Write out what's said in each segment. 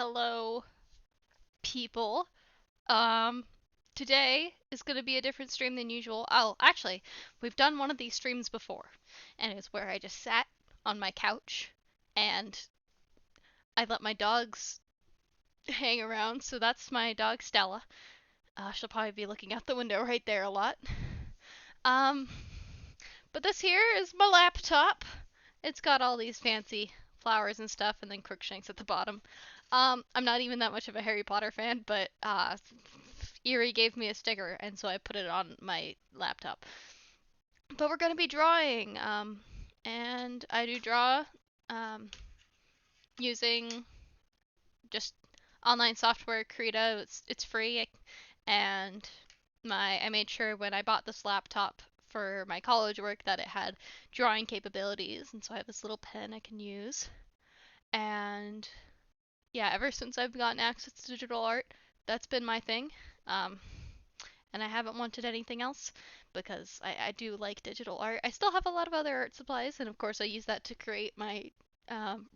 Hello, people. Um, Today is going to be a different stream than usual. Oh, actually, we've done one of these streams before, and it's where I just sat on my couch and I let my dogs hang around. So that's my dog Stella. She'll probably be looking out the window right there a lot. Um, but this here is my laptop. It's got all these fancy flowers and stuff, and then Crookshanks at the bottom. I'm not even that much of a Harry Potter fan, but Erie gave me a sticker, and so I put it on my laptop. But we're gonna be drawing, and I do draw um, using just online software. Krita, it's free, and I made sure when I bought this laptop for my college work that it had drawing capabilities, and so I have this little pen I can use. And yeah, ever since I've gotten access to digital art, that's been my thing. Um, and I haven't wanted anything else because I do like digital art. I still have a lot of other art supplies, and of course, I use that to create my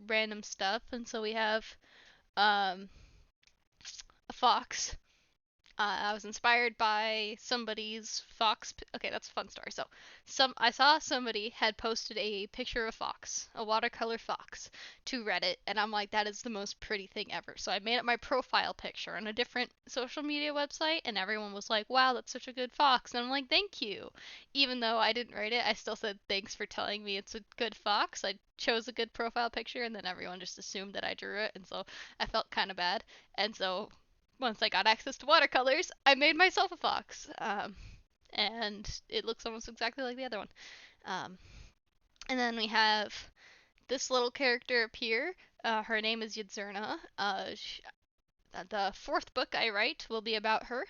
random stuff. And so we have um, a fox. I was inspired by somebody's fox. Okay, that's a fun story. So, I saw somebody had posted a picture of a fox, a watercolor fox, to Reddit, and I'm like, that is the most pretty thing ever. So I made it my profile picture on a different social media website, and everyone was like, "Wow, that's such a good fox." And I'm like, "Thank you." Even though I didn't write it, I still said thanks for telling me it's a good fox. I chose a good profile picture, and then everyone just assumed that I drew it, and so I felt kind of bad. And so once I got access to watercolors, I made myself a fox. And it looks almost exactly like the other one. Um, and then we have this little character up here. Her name is Yidzurna. The fourth book I write will be about her.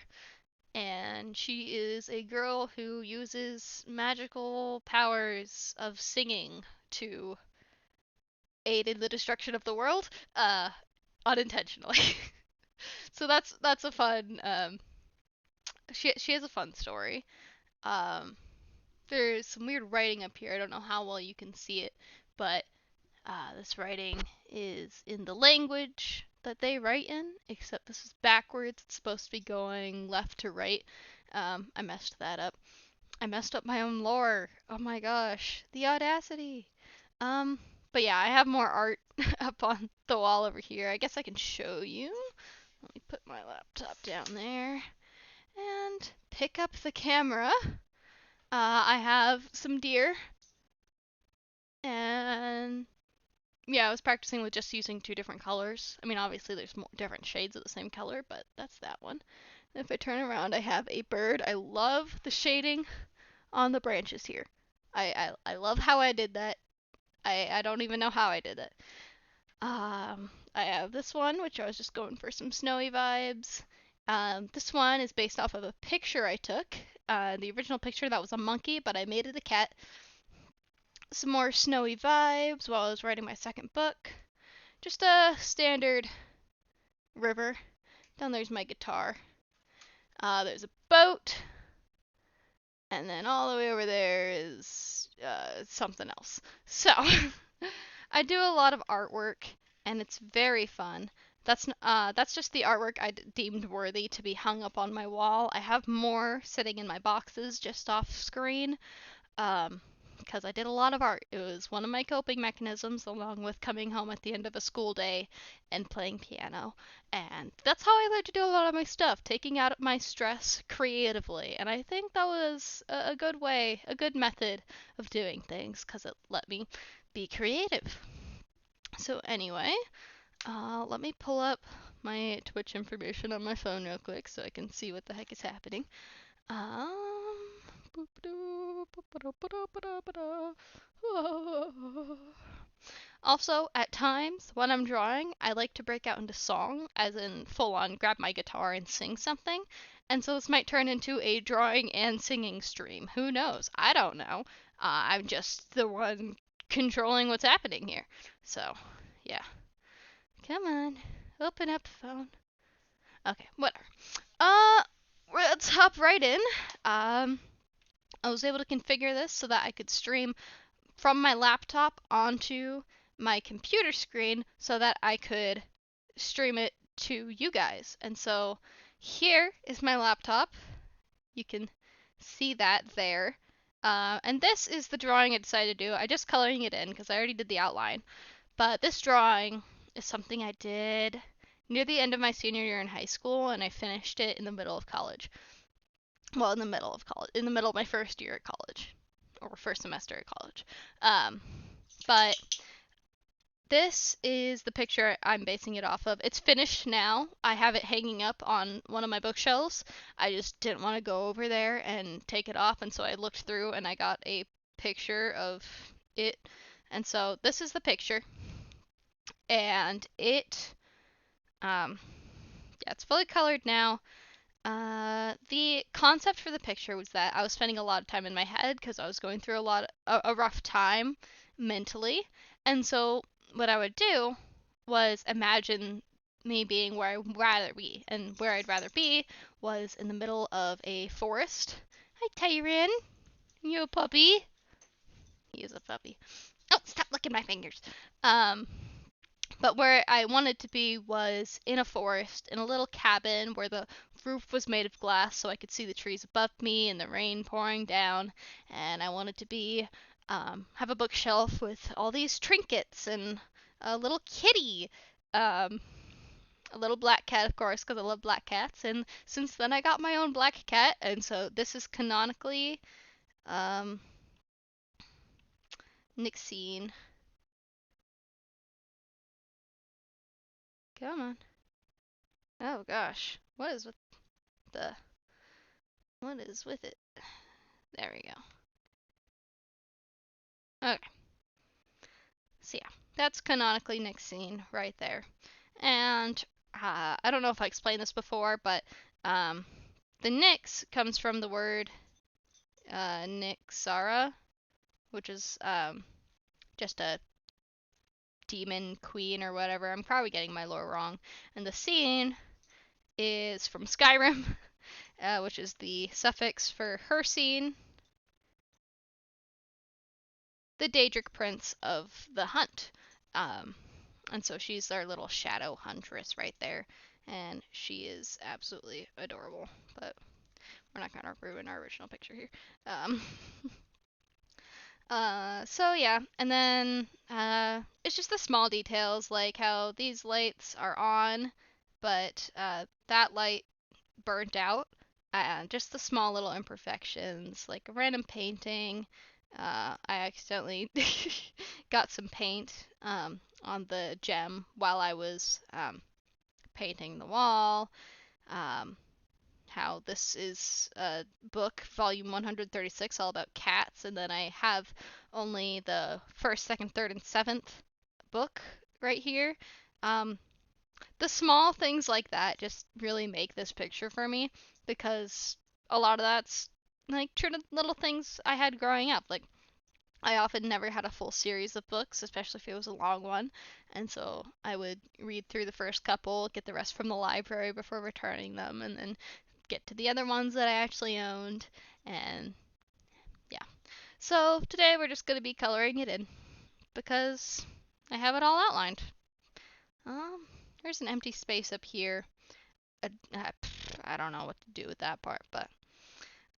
And she is a girl who uses magical powers of singing to aid in the destruction of the world, unintentionally. So that's a fun. She has a fun story. Um, there's some weird writing up here. I don't know how well you can see it, but this writing is in the language that they write in, except this is backwards. It's supposed to be going left to right. I messed that up. I messed up my own lore. Oh my gosh, the audacity. Um, but yeah, I have more art up on the wall over here. I guess I can show you. Let me put my laptop down there and pick up the camera. I have some deer, and yeah, I was practicing with just using two different colors. I mean, obviously there's more different shades of the same color, but that's that one. If I turn around, I have a bird. I love the shading on the branches here. I love how I did that. I don't even know how I did it. I have this one, which I was just going for some snowy vibes. This one is based off of a picture I took. The original picture that was a monkey, but I made it a cat. Some more snowy vibes while I was writing my second book. Just a standard river. Down there's my guitar. There's a boat. And then all the way over there is something else. So, I do a lot of artwork, and it's very fun. That's just the artwork I deemed worthy to be hung up on my wall. I have more sitting in my boxes just off screen, because I did a lot of art. It was one of my coping mechanisms, along with coming home at the end of a school day and playing piano. And that's how I learned to do a lot of my stuff, taking out my stress creatively. And I think that was a good way, a good method of doing things, because it let me be creative. So, anyway, let me pull up my Twitch information on my phone real quick so I can see what the heck is happening. Also, at times when I'm drawing, I like to break out into song, as in full on grab my guitar and sing something. And so this might turn into a drawing and singing stream. Who knows? I don't know. I'm just the one controlling what's happening here. So, yeah. Come on, open up the phone. Okay, whatever. Uh, let's hop right in. Um, I was able to configure this so that I could stream from my laptop onto my computer screen so that I could stream it to you guys. And so here is my laptop. You can see that there. And this is the drawing I decided to do. I just coloring it in because I already did the outline. But this drawing is something I did near the end of my senior year in high school, and I finished it in the middle of college. Well, in the middle of college, in the middle of my first year at college, or first semester at college. But this is the picture I'm basing it off of. It's finished now. I have it hanging up on one of my bookshelves. I just didn't want to go over there and take it off, and so I looked through and I got a picture of it. And so this is the picture. And yeah, it's fully colored now. The concept for the picture was that I was spending a lot of time in my head because I was going through a rough time mentally. And so what I would do was imagine me being where I'd rather be. And where I'd rather be was in the middle of a forest. Hi, Tyron. You a puppy? He is a puppy. Oh, stop licking my fingers. But where I wanted to be was in a forest, in a little cabin where the roof was made of glass so I could see the trees above me and the rain pouring down. And I wanted to be, have a bookshelf with all these trinkets and a little kitty. A little black cat, of course, because I love black cats. And since then, I got my own black cat. And so this is canonically Nixine. Come on. Oh gosh. What is with it? There we go. Okay. So yeah, that's canonically Nixine right there. And I don't know if I explained this before, but the Nyx comes from the word Nyxara, which is just a demon queen or whatever. I'm probably getting my lore wrong. And the scene is from Skyrim, which is the suffix for Hircine, the Daedric prince of the hunt. And so she's our little shadow huntress right there. And she is absolutely adorable. But we're not going to ruin our original picture here. So yeah, and then it's just the small details like how these lights are on, but that light burnt out. Just the small little imperfections, like a random painting. I accidentally got some paint on the gem while I was painting the wall. How this is a book, volume 136, all about cats, and then I have only the first, second, third, and seventh book right here. The small things like that just really make this picture for me because a lot of that's like true to little things I had growing up. Like I often never had a full series of books, especially if it was a long one, and so I would read through the first couple, get the rest from the library before returning them, and then get to the other ones that I actually owned, and yeah. So today we're just going to be coloring it in because I have it all outlined. There's an empty space up here. I don't know what to do with that part, but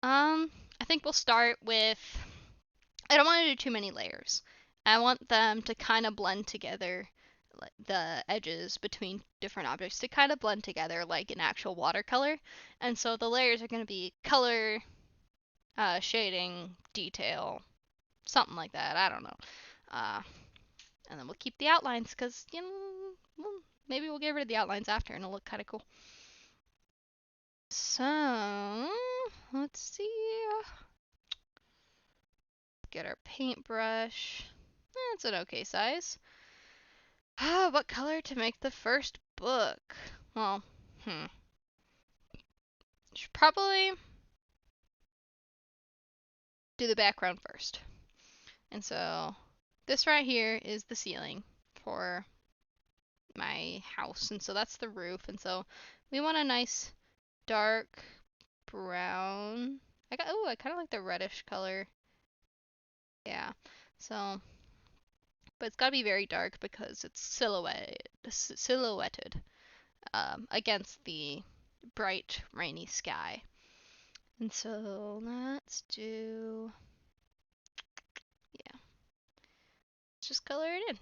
I think we'll start with. I don't want to do too many layers. I want them to kind of blend together, the edges between different objects to kind of blend together like an actual watercolor. And so the layers are going to be color, shading, detail, something like that. I don't know. And then we'll keep the outlines because, maybe we'll get rid of the outlines after and it'll look kind of cool. So, let's see. Get our paintbrush. It's an okay size. What color to make the first book? Well, should probably do the background first. And so this right here is the ceiling for my house. And so that's the roof. And so we want a nice dark brown. I kind of like the reddish color. Yeah. So, but it's got to be very dark because it's silhouetted. against the bright, rainy sky. And so let's do, yeah, let's just color it in.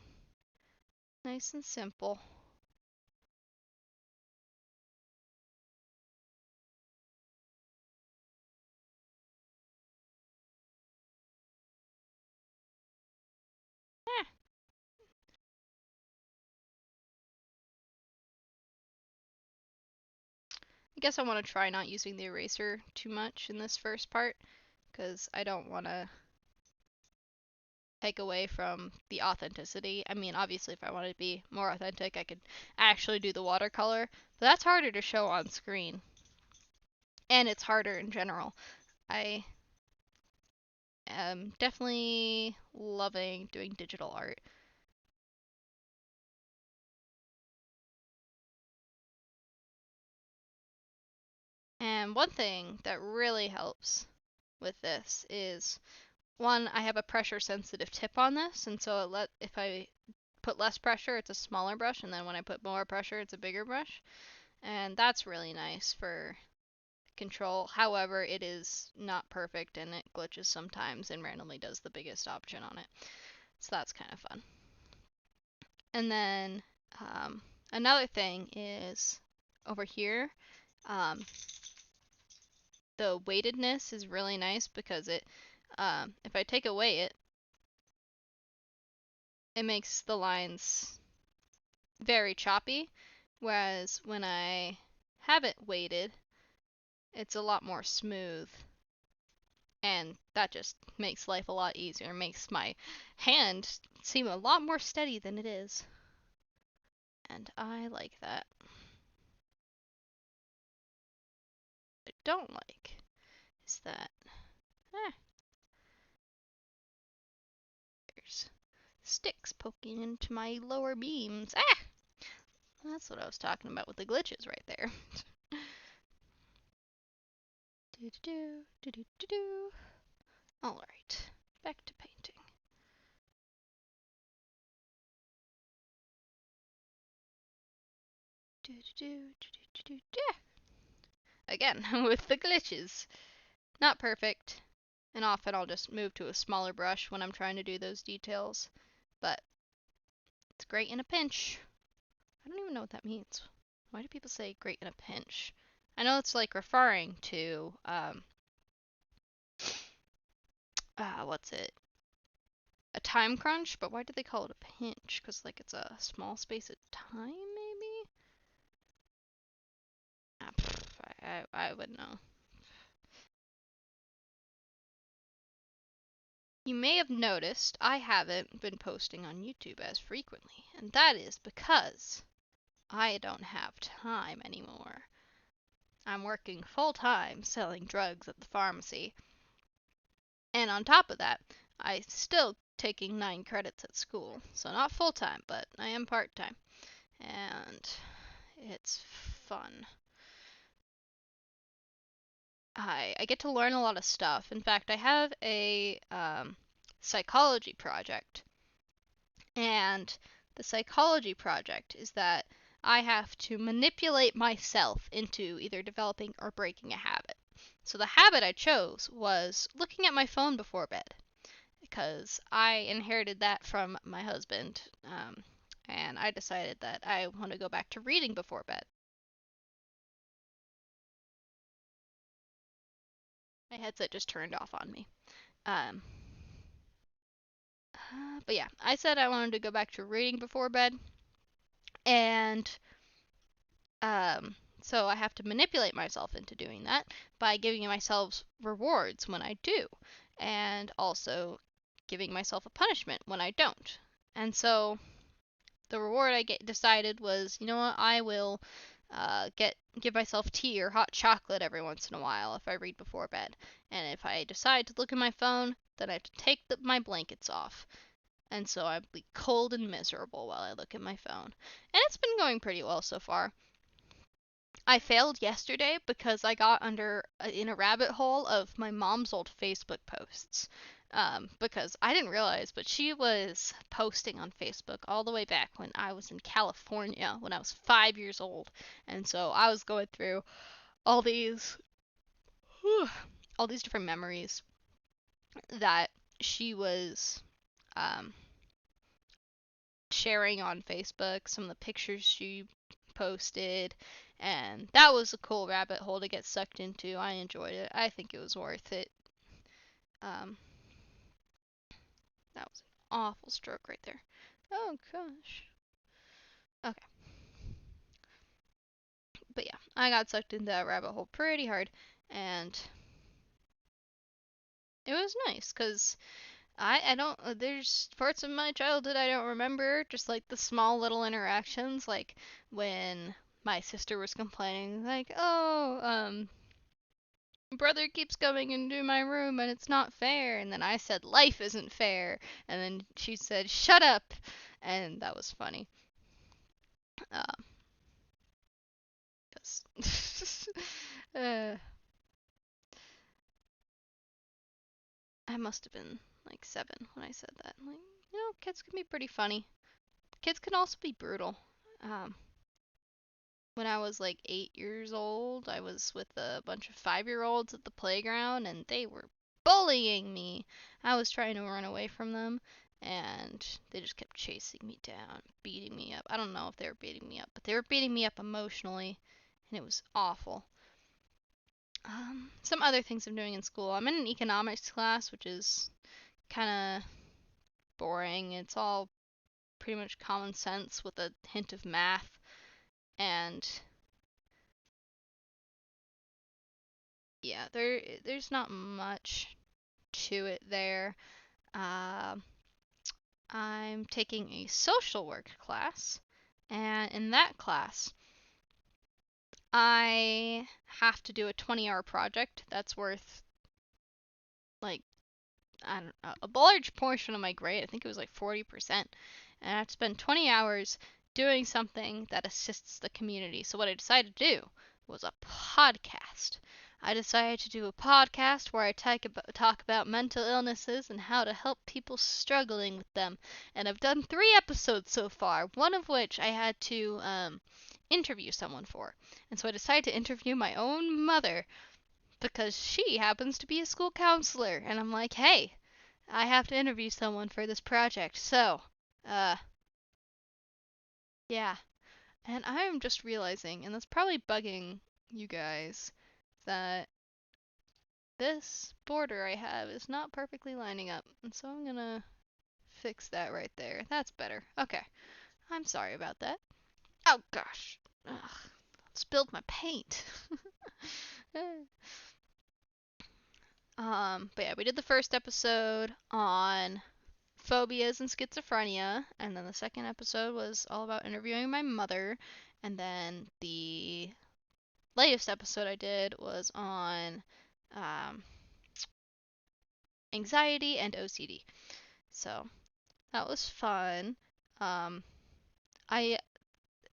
Nice and simple. Eh, I guess I want to try not using the eraser too much in this first part, because I don't want to take away from the authenticity. I mean, obviously, if I wanted to be more authentic, I could actually do the watercolor, but that's harder to show on screen. And it's harder in general. I am definitely loving doing digital art. And one thing that really helps with this is, one, I have a pressure sensitive tip on this, and so if I put less pressure, it's a smaller brush, and then when I put more pressure, it's a bigger brush. And that's really nice for control. However, it is not perfect and it glitches sometimes and randomly does the biggest option on it. So that's kind of fun. And then another thing is over here, the weightedness is really nice because if I take away it makes the lines very choppy, whereas when I have it weighted, it's a lot more smooth, and that just makes life a lot easier, makes my hand seem a lot more steady than it is. And I like that. What I don't like is that there's sticks poking into my lower beams. That's what I was talking about with the glitches right there. Do do do do do do. All right, back to painting. Do do do do do do do. Again, with the glitches. Not perfect, and often I'll just move to a smaller brush when I'm trying to do those details, but it's great in a pinch. I don't even know what that means. Why do people say great in a pinch? I know it's like referring to, what's it? A time crunch, but why do they call it a pinch? Because, like, it's a small space of time, maybe? I wouldn't know. You may have noticed I haven't been posting on YouTube as frequently, and that is because I don't have time anymore. I'm working full time selling drugs at the pharmacy, and on top of that, I'm still taking 9 credits at school. So not full time, but I am part time, and it's fun. I get to learn a lot of stuff. In fact, I have a psychology project, and the psychology project is that I have to manipulate myself into either developing or breaking a habit. So the habit I chose was looking at my phone before bed, because I inherited that from my husband, and I decided that I want to go back to reading before bed. My headset just turned off on me. Um, but yeah, I said I wanted to go back to reading before bed, and so I have to manipulate myself into doing that by giving myself rewards when I do, and also giving myself a punishment when I don't. And so the reward I decided was, you know what, I will give myself tea or hot chocolate every once in a while if I read before bed. And if I decide to look at my phone, then I have to take my blankets off. And so I'd be cold and miserable while I look at my phone. And it's been going pretty well so far. I failed yesterday because I got in a rabbit hole of my mom's old Facebook posts. Because I didn't realize, but she was posting on Facebook all the way back when I was in California when I was 5 years old, and so I was going through all these, whew, all these different memories that she was um, sharing on Facebook, some of the pictures she posted, and that was a cool rabbit hole to get sucked into. I enjoyed it. I think it was worth it. Um, that was an awful stroke right there. Oh gosh. Okay. But yeah, I got sucked into that rabbit hole pretty hard, and it was nice because I don't there's parts of my childhood I don't remember, just like the small little interactions, like when my sister was complaining, like, oh, brother keeps coming into my room and it's not fair, and then I said life isn't fair, and then she said shut up, and that was funny. Um, 'cause uh, I must have been like 7 when I said that. Like, kids can be pretty funny. Kids can also be brutal. Um, when I was like 8 years old, I was with a bunch of 5-year-olds at the playground and they were bullying me. I was trying to run away from them and they just kept chasing me down, beating me up. I don't know if they were beating me up, but they were beating me up emotionally and it was awful. Some other things I'm doing in school. I'm in an economics class, which is kind of boring. It's all pretty much common sense with a hint of math. And yeah, there's not much to it there. Uh, I'm taking a social work class, and in that class, I have to do a 20-hour project that's worth like I don't know, a large portion of my grade. I think it was like 40%. And I have to spend 20 hours doing something that assists the community. So what I decided to do was a podcast. I decided to do a podcast where I talk about mental illnesses and how to help people struggling with them. And I've done 3 episodes so far, one of which I had to interview someone for. And so I decided to interview my own mother because she happens to be a school counselor. And I'm like, hey, I have to interview someone for this project. So, uh, yeah. And I'm just realizing, and that's probably bugging you guys, that this border I have is not perfectly lining up. And so I'm gonna fix that right there. That's better. Okay. I'm sorry about that. Oh gosh. Ugh. Spilled my paint. But yeah, we did the first episode on phobias and schizophrenia, and then the second episode was all about interviewing my mother, and then the latest episode I did was on um, anxiety and OCD. So that was fun. Um, I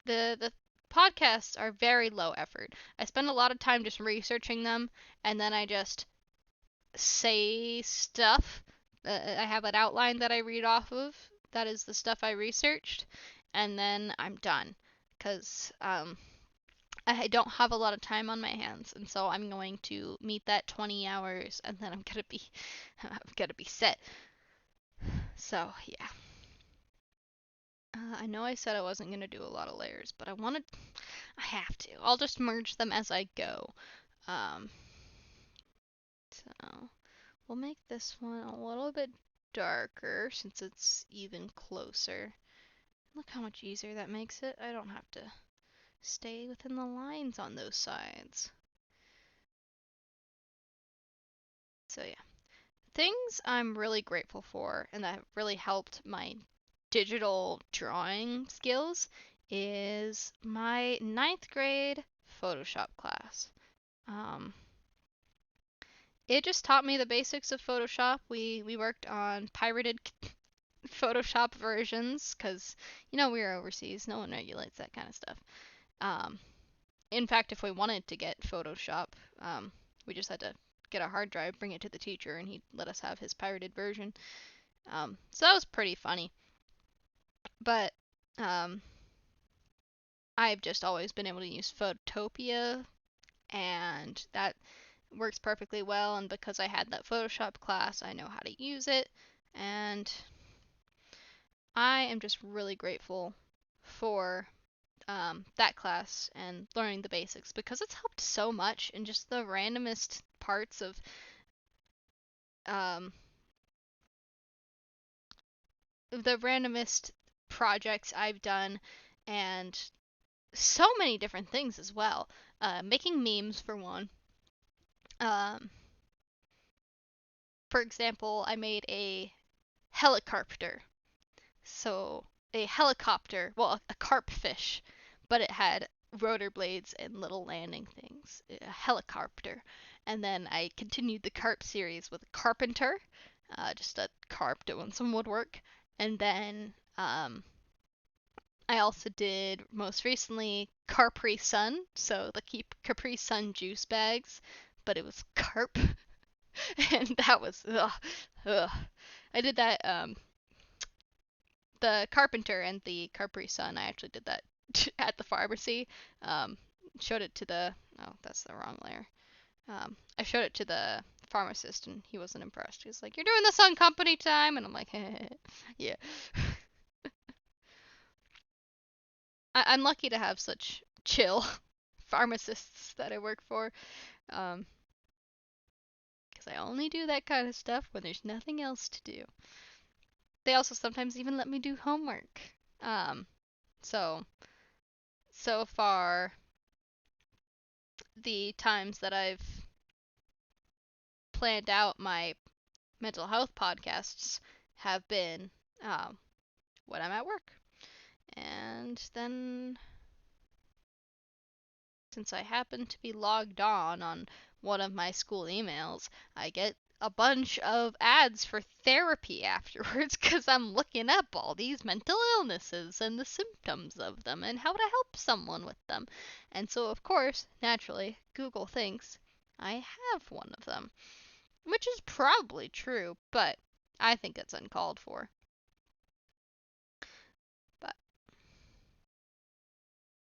the podcasts are very low effort. I spend a lot of time just researching them, and then I just say stuff. I have an outline that I read off of. That is the stuff I researched, and then I'm done. Because I don't have a lot of time on my hands, and so I'm going to meet that 20 hours, and then I'm gonna be set. So yeah, I know I said I wasn't gonna do a lot of layers, but I have to. I'll just merge them as I go. Um, so we'll make this one a little bit darker since it's even closer. Look how much easier that makes it. I don't have to stay within the lines on those sides. So yeah, things I'm really grateful for and that have really helped my digital drawing skills is my ninth grade Photoshop class. Um, it just taught me the basics of Photoshop. We worked on pirated Photoshop versions because we were overseas. No one regulates that kind of stuff. Um, in fact, if we wanted to get Photoshop, we just had to get a hard drive, bring it to the teacher, and he'd let us have his pirated version. So that was pretty funny. But I've just always been able to use Photopia, and that works perfectly well. And because I had that Photoshop class, I know how to use it. And I am just really grateful for that class and learning the basics, because it's helped so much in just the randomest parts of um, the randomest projects I've done, and so many different things as well. Making memes, for one. Um, for example, I made a helicarpter. So, a helicopter, well, a carp fish, but it had rotor blades and little landing things. A helicopter. And then I continued the carp series with a carpenter, just a carp doing some woodwork. And then I also did most recently Capri Sun, so the Capri Sun juice bags, but it was carp, and that was ugh. I did that the carpenter and the Capri Sun. I actually did that at the pharmacy. Um, Showed it to the that's the wrong layer. I showed it to the pharmacist and he wasn't impressed. He was like, "You're doing this on company time," and I'm like, "Yeah." I'm lucky to have such chill pharmacists that I work for, because I only do that kind of stuff when there's nothing else to do. They also sometimes even let me do homework. Um, so far, the times that I've planned out my mental health podcasts have been when I'm at work. And then, since I happen to be logged on one of my school emails, I get a bunch of ads for therapy afterwards because I'm looking up all these mental illnesses and the symptoms of them and how to help someone with them. And so, of course, naturally, Google thinks I have one of them, which is probably true, but I think it's uncalled for. But,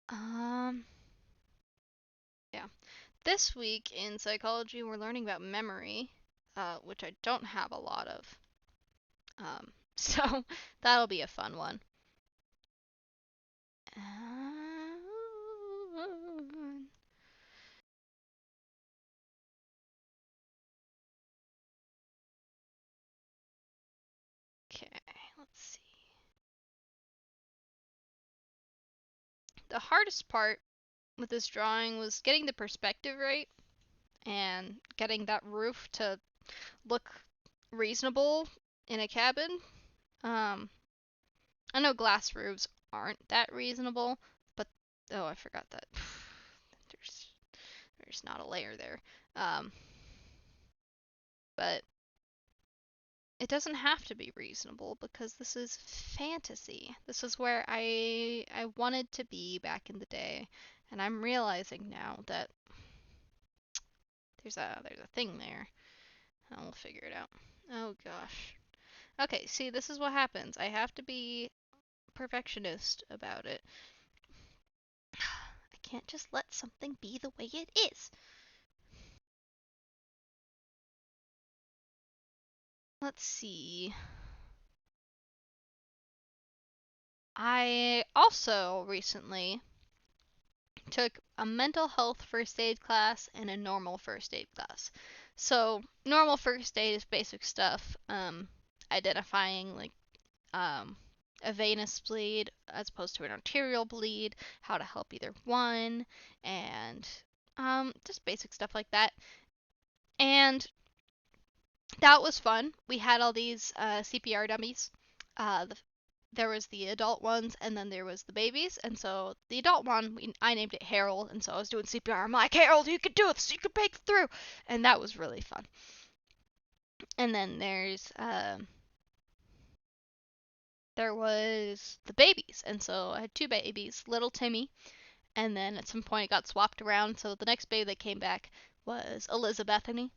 um, yeah. This week in psychology, we're learning about memory, which I don't have a lot of. So that'll be a fun one. Okay, let's see. The hardest part with this drawing was getting the perspective right and getting that roof to look reasonable in a cabin. I know glass roofs aren't that reasonable, but oh, I forgot that. there's there's not a layer there. Um, but it doesn't have to be reasonable because this is fantasy. This is where I wanted to be back in the day, and I'm realizing now that there's a thing there. And we'll figure it out. Oh gosh. Okay, see, this is what happens. I have to be perfectionist about it. I can't just let something be the way it is. Let's see. I also recently took a mental health first aid class and a normal first aid class. So, normal first aid is basic stuff, identifying like a venous bleed as opposed to an arterial bleed, how to help either one, and just basic stuff like that. And that was fun. We had all these CPR dummies. There was the adult ones, and then there was the babies. And so the adult one, I named it Harold, and so I was doing CPR. I'm like, "Harold, you can do this. You can break through," and that was really fun. And then there was the babies, and so I had two babies, little Timmy and then at some point it got swapped around. So the next baby that came back was Elizabethany,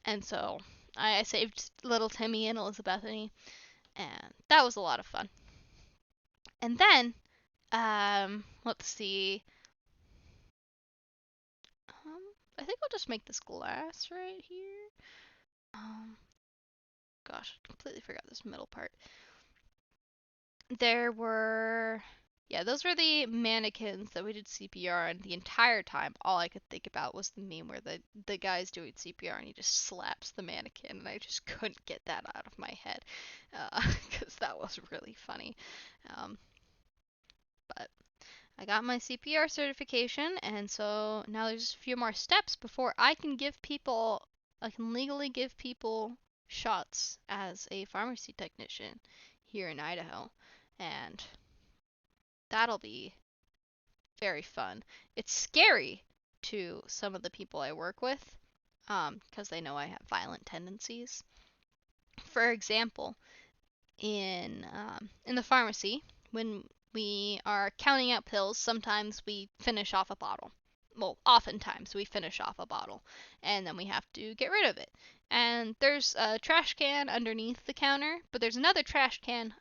and so I saved little Timmy and Elizabethany, and that was a lot of fun. And then, let's see. I think I'll just make this glass right here. Gosh, I completely forgot this middle part. There were, yeah, those were the mannequins that we did CPR on the entire time. All I could think about was the meme where the guy's doing CPR and he just slaps the mannequin, and I just couldn't get that out of my head because that was really funny. But I got my CPR certification, and so now there's a few more steps before I can legally give people shots as a pharmacy technician here in Idaho. And that'll be very fun. It's scary to some of the people I work with, because they know I have violent tendencies. For example, in the pharmacy, when we are counting out pills, sometimes we finish off a bottle. Well, oftentimes we finish off a bottle, and then we have to get rid of it. And there's a trash can underneath the counter, but there's another trash can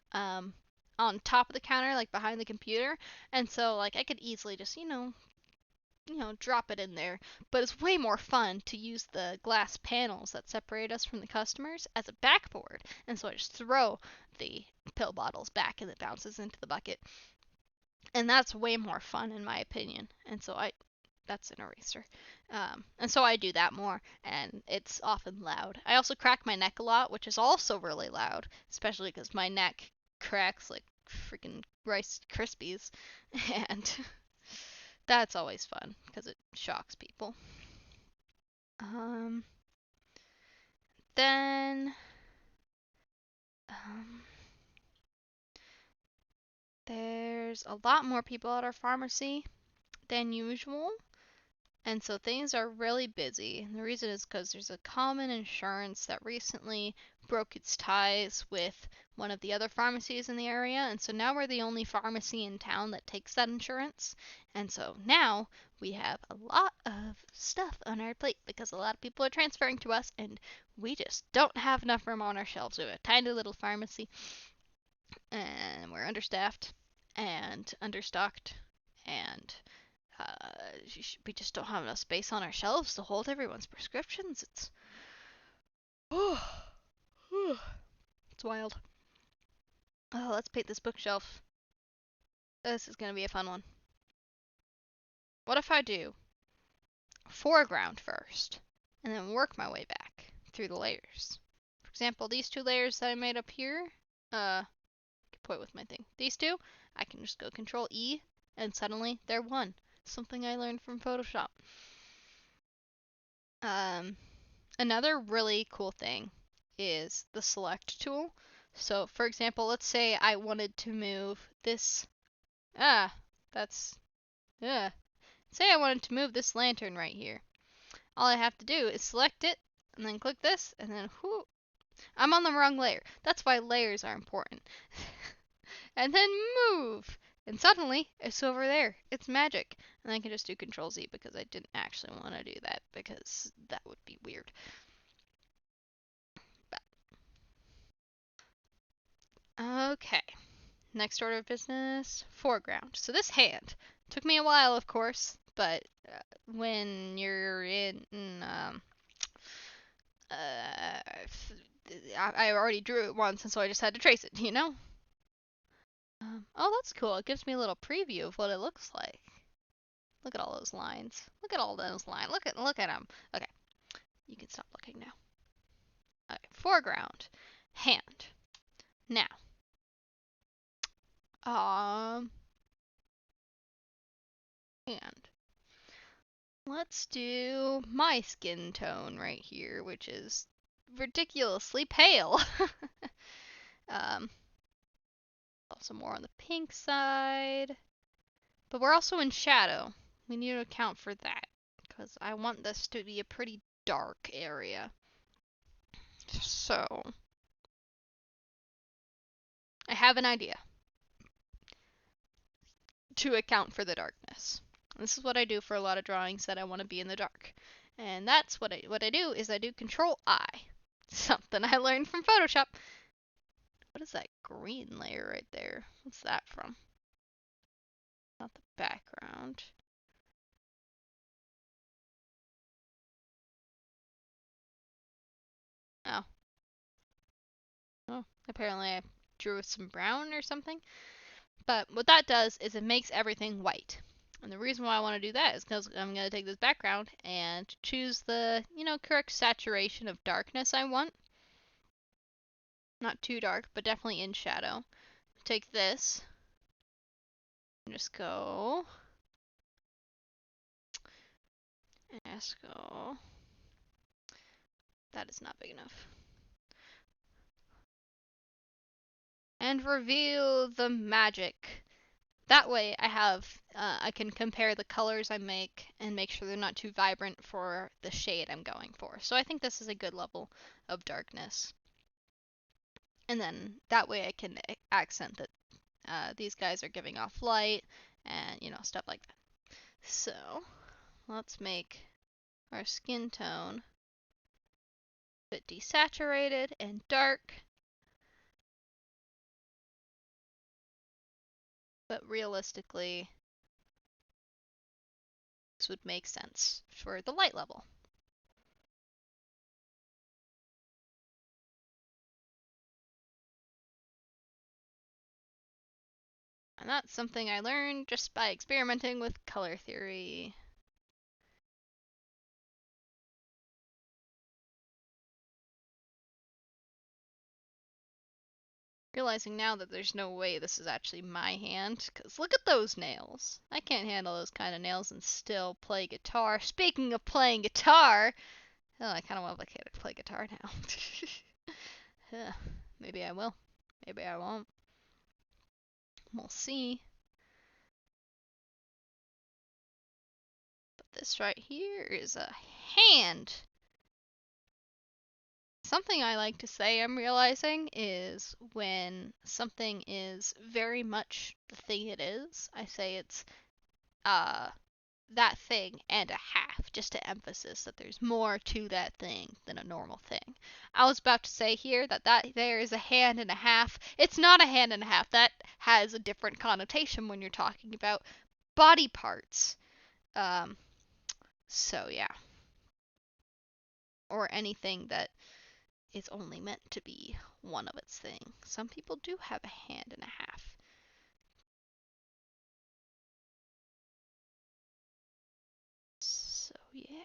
on top of the counter, like behind the computer. And so, like, I could easily just, drop it in there. But it's way more fun to use the glass panels that separate us from the customers as a backboard. And so I just throw the pill bottles back and it bounces into the bucket. And that's way more fun in my opinion. And so that's an eraser. And so I do that more, and it's often loud. I also crack my neck a lot, which is also really loud, especially because my neck cracks like freaking Rice Krispies, and that's always fun because it shocks people. Then there's a lot more people at our pharmacy than usual. And so things are really busy. And the reason is because there's a common insurance that recently broke its ties with one of the other pharmacies in the area. And so now we're the only pharmacy in town that takes that insurance. And so now we have a lot of stuff on our plate because a lot of people are transferring to us, and we just don't have enough room on our shelves. We have a tiny little pharmacy, and we're understaffed and understocked, and we just don't have enough space on our shelves to hold everyone's prescriptions. It's it's wild. Oh, let's paint this bookshelf. This is gonna be a fun one. What if I do foreground first, and then work my way back through the layers? For example, these two layers that I made up here, I can point with my thing. These two, I can just go Control E, and suddenly they're one. Something I learned from Photoshop. Another really cool thing is the select tool. So, for example, let's say I wanted to move this. That's. Say I wanted to move this lantern right here. All I have to do is select it, and then click this, and then whoo, I'm on the wrong layer. That's why layers are important. And then move! And suddenly, it's over there. It's magic. And I can just do Control Z because I didn't actually want to do that because that would be weird. But. Okay. Next order of business, foreground. So this hand took me a while, of course, but when you're in, I already drew it once, and so I just had to trace it, you know? Oh, that's cool. It gives me a little preview of what it looks like. Look at all those lines. Look at all those lines. Look at them. Okay, you can stop looking now. Okay, foreground, hand. Now, hand. Let's do my skin tone right here, which is ridiculously pale. Also more on the pink side. But we're also in shadow. We need to account for that, because I want this to be a pretty dark area. So, I have an idea to account for the darkness. This is what I do for a lot of drawings that I want to be in the dark. And that's what I do is I do Control I. Something I learned from Photoshop. What is that green layer right there? What's that from? Not the background. Oh. Oh, apparently I drew with some brown or something. But what that does is it makes everything white. And the reason why I want to do that is because I'm going to take this background and choose the, correct saturation of darkness I want. Not too dark, but definitely in shadow. Take this and just go. And just go. That is not big enough. And reveal the magic. That way I can compare the colors I make and make sure they're not too vibrant for the shade I'm going for. So I think this is a good level of darkness. And then that way I can accent that these guys are giving off light and, stuff like that. So let's make our skin tone a bit desaturated and dark. But realistically, this would make sense for the light level. And that's something I learned just by experimenting with color theory. Realizing now that there's no way this is actually my hand, because look at those nails. I can't handle those kind of nails and still play guitar. Speaking of playing guitar, oh, I kind of want to play guitar now. Maybe I will. Maybe I won't. We'll see. But this right here is a hand. Something I like to say I'm realizing is when something is very much the thing it is, I say it's that thing and a half, just to emphasize that there's more to that thing than a normal thing. I was about to say here that there is a hand and a half. It's not a hand and a half. That has a different connotation when you're talking about body parts. So yeah. Or anything that is only meant to be one of its thing. Some people do have a hand and a half. So yeah.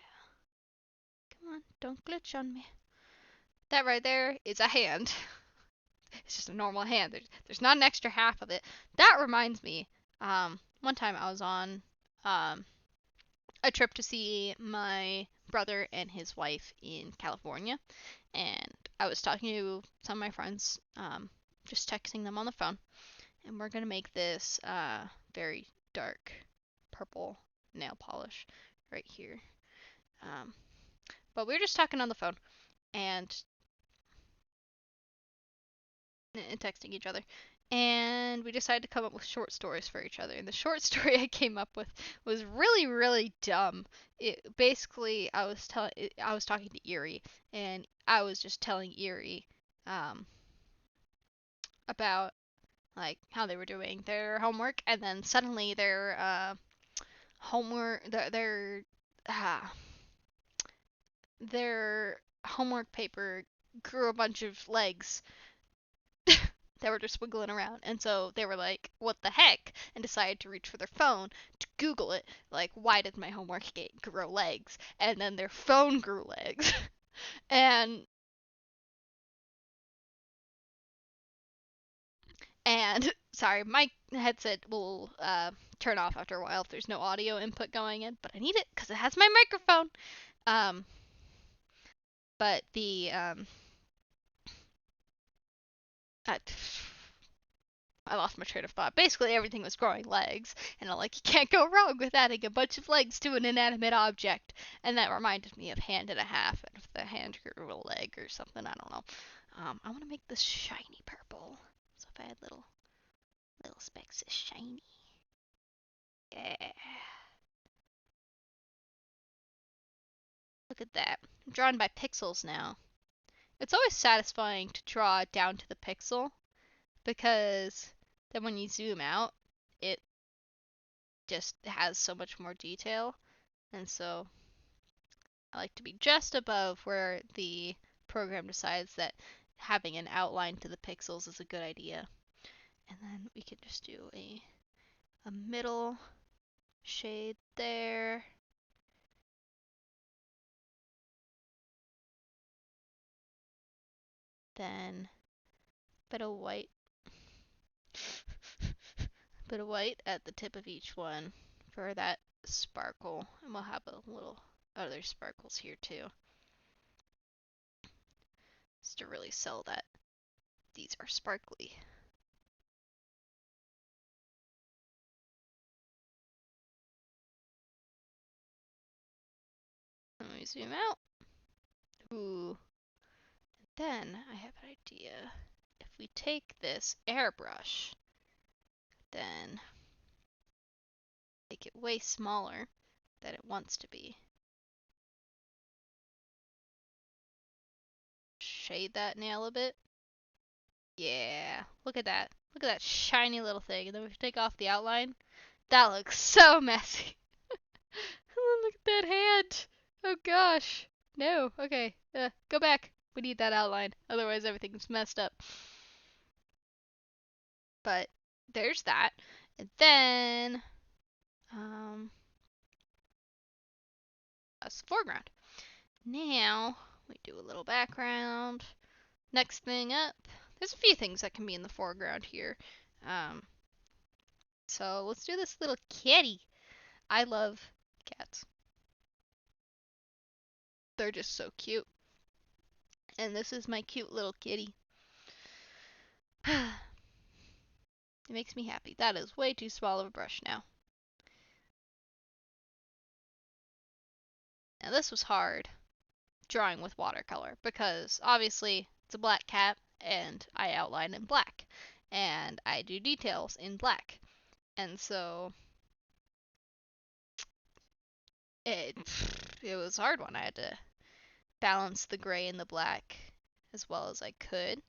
Come on, don't glitch on me. That right there is a hand. It's just a normal hand. There's not an extra half of it. That reminds me, one time I was on a trip to see my brother and his wife in California, and I was talking to some of my friends, just texting them on the phone, and we're gonna make this very dark purple nail polish right here. But we were just talking on the phone and texting each other. And we decided to come up with short stories for each other. And the short story I came up with was really, really dumb. Basically, I was talking to Erie, and I was just telling Erie about like how they were doing their homework, and then suddenly homework, their homework paper grew a bunch of legs that were just wiggling around. And so they were like, what the heck? And decided to reach for their phone to Google it. Like, why did my homework grow legs? And then their phone grew legs. and sorry, my headset will turn off after a while if there's no audio input going in, but I need it because it has my microphone. Um, but the uh, I lost my train of thought. Basically, everything was growing legs, and I'm like, you can't go wrong with adding a bunch of legs to an inanimate object. And that reminded me of Hand and a Half, and if the hand grew a leg or something, I don't know. I want to make this shiny purple. So if I had little specks of shiny. Yeah. Look at that. I'm drawn by pixels now. It's always satisfying to draw down to the pixel because then when you zoom out, it just has so much more detail. And so I like to be just above where the program decides that having an outline to the pixels is a good idea. And then we can just do a middle shade there. Then a bit of white. Bit of white at the tip of each one for that sparkle. And we'll have a little other sparkles here too. Just to really sell that these are sparkly. Let me zoom out. Ooh. Then I have an idea. If we take this airbrush, then make it way smaller than it wants to be. Shade that nail a bit. Yeah, look at that. Look at that shiny little thing. And then we take off the outline. That looks so messy. Look at that hand. Oh gosh. No. Okay. Go back. We need that outline. Otherwise everything's messed up. But there's that. And then that's the foreground. Now we do a little background. Next thing up, there's a few things that can be in the foreground here. So let's do this little kitty. I love cats. They're just so cute. And this is my cute little kitty. It makes me happy. That is way too small of a brush now. Now this was hard drawing with watercolor because obviously it's a black cat and I outline in black and I do details in black. And so it was a hard one. I had to balance the gray and the black as well as I could.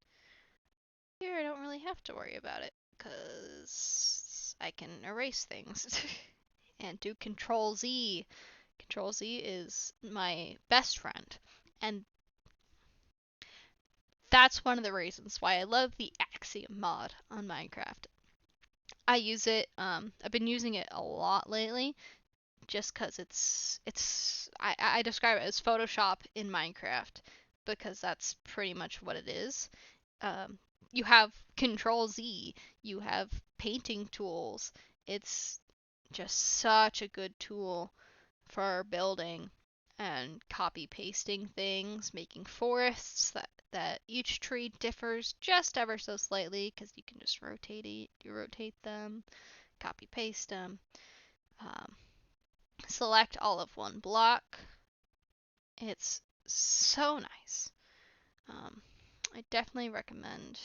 Here I don't really have to worry about it because I can erase things and do Control Z. Control Z is my best friend, and that's one of the reasons why I love the Axiom mod on Minecraft. I use it. I've been using it a lot lately, just because I describe it as Photoshop in Minecraft because that's pretty much what it is. You have Control Z, you have painting tools. It's just such a good tool for building and copy pasting things, making forests that each tree differs just ever so slightly because you can just rotate them, copy paste them, um, select all of one block. It's so nice. I definitely recommend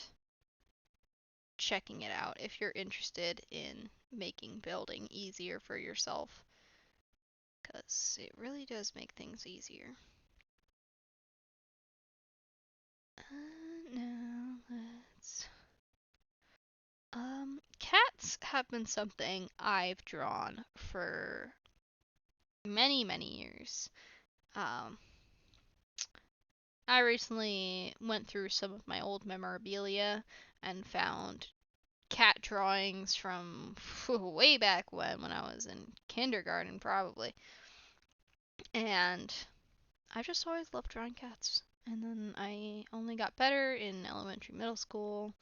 checking it out if you're interested in making building easier for yourself, because it really does make things easier. Now let's. Cats have been something I've drawn for many, many years. Um, I recently went through some of my old memorabilia and found cat drawings from way back when I was in kindergarten, probably. And I just always loved drawing cats. And then I only got better in elementary, middle school,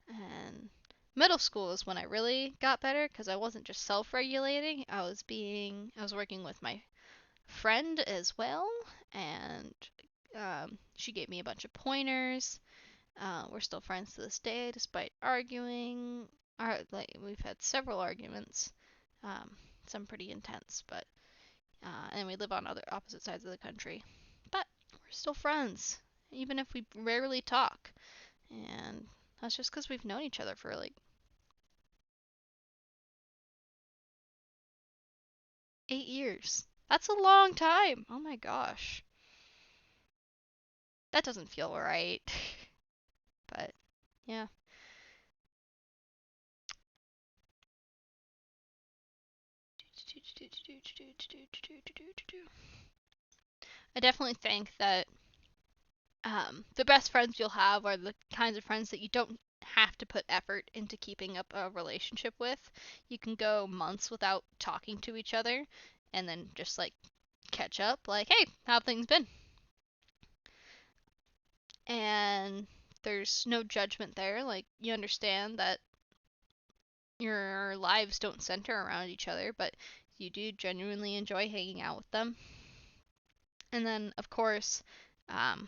and middle school is when I really got better because I wasn't just self-regulating. I was working with my friend as well, and she gave me a bunch of pointers. We're still friends to this day, despite arguing. We've had several arguments, some pretty intense, but and we live on other opposite sides of the country. But we're still friends, even if we rarely talk. And that's just because we've known each other for like 8 years. That's a long time. Oh my gosh. That doesn't feel right. But yeah. I definitely think that the best friends you'll have are the kinds of friends that you don't have to put effort into keeping up a relationship with. You can go months without talking to each other and then just like catch up, like, hey, how have things been? And there's no judgment there. Like, you understand that your lives don't center around each other, but you do genuinely enjoy hanging out with them. And then, of course, um,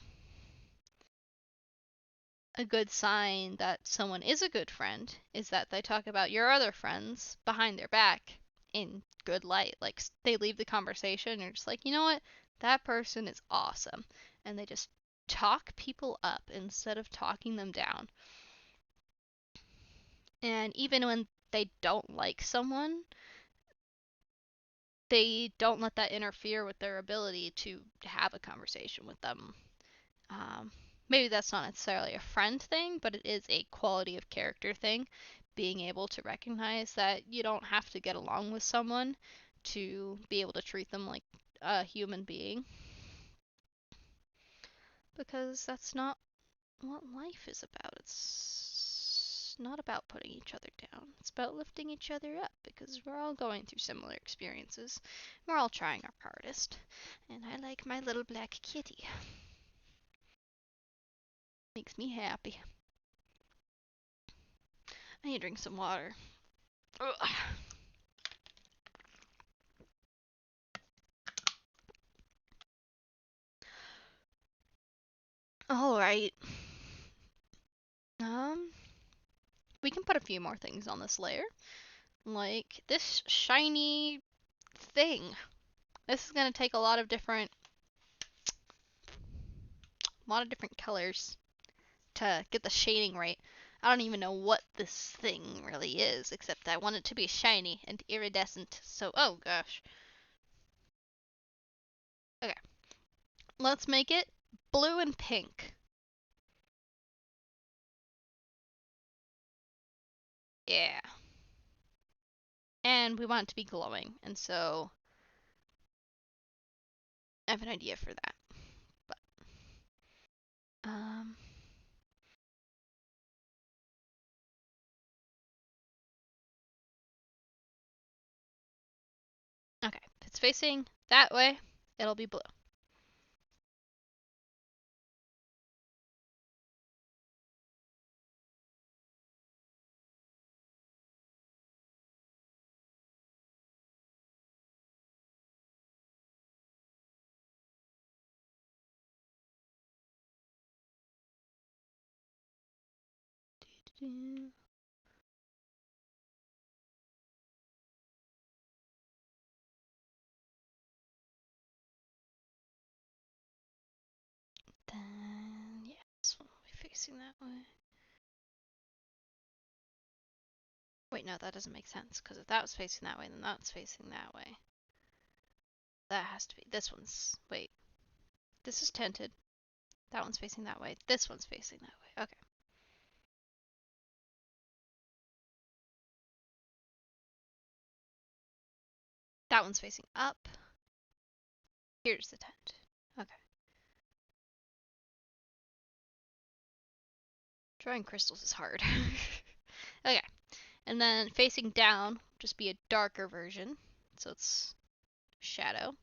a good sign that someone is a good friend is that they talk about your other friends behind their back in good light. Like, they leave the conversation and you're just like, you know what? That person is awesome. And they just talk people up instead of talking them down. And even when they don't like someone, they don't let that interfere with their ability to have a conversation with them. Um, Maybe that's not necessarily a friend thing, but it is a quality of character thing. Being able to recognize that you don't have to get along with someone to be able to treat them like a human being. Because that's not what life is about. It's not about putting each other down. It's about lifting each other up because we're all going through similar experiences. We're all trying our hardest. And I like my little black kitty. Makes me happy. I need to drink some water. Ugh. All right. Um, we can put a few more things on this layer, like this shiny thing. This is gonna take a lot of different colors to get the shading right. I don't even know what this thing really is, except I want it to be shiny and iridescent. So, oh gosh. Okay, let's make it blue and pink. Yeah. And we want it to be glowing, and so I have an idea for that. But, um, okay, if it's facing that way, it'll be blue. Then, yeah, this one will be facing that way. Wait, no, that doesn't make sense, because if that was facing that way, then that's facing that way. That has to be, this one's, wait, this is tinted. That one's facing that way. This one's facing that way. Okay. That one's facing up. Here's the tent. Okay. Drawing crystals is hard. Okay. And then facing down, just be a darker version. So it's shadow.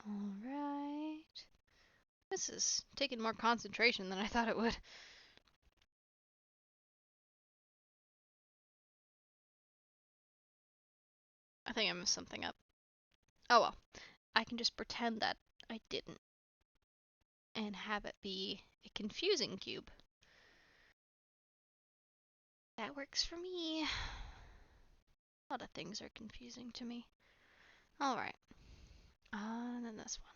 Alright. This is taking more concentration than I thought it would. I think I messed something up. Oh well. I can just pretend that I didn't and have it be a confusing cube. That works for me. A lot of things are confusing to me. Alright. And then this one.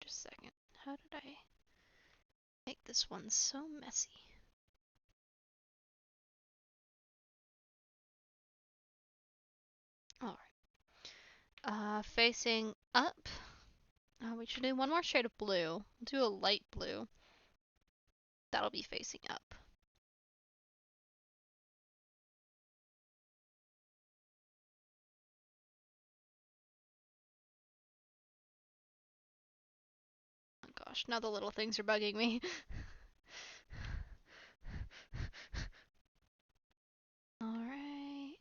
Just a second. How did I make this one so messy? Alright. Facing up. We should do one more shade of blue. We'll do a light blue. That'll be facing up. Oh gosh, now the little things are bugging me. Alright.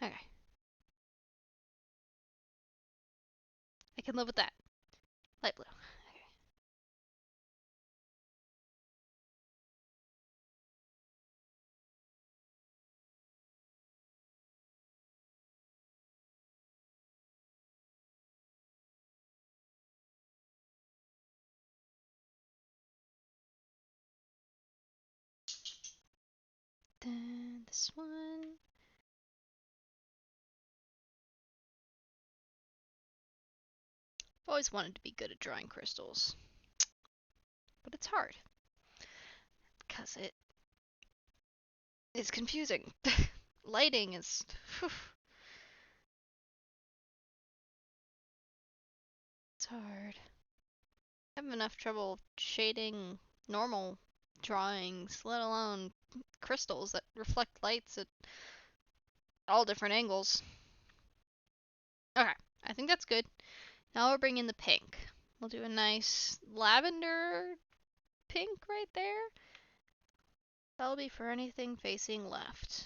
Okay. I can live with that. Light blue. Okay. Then this one. I've always wanted to be good at drawing crystals. But it's hard. Because it is confusing. Lighting is... Whew, it's hard. I have enough trouble shading normal drawings, let alone crystals that reflect lights at all different angles. Okay, I think that's good. Now we'll bring in the pink. We'll do a nice lavender pink right there. That'll be for anything facing left.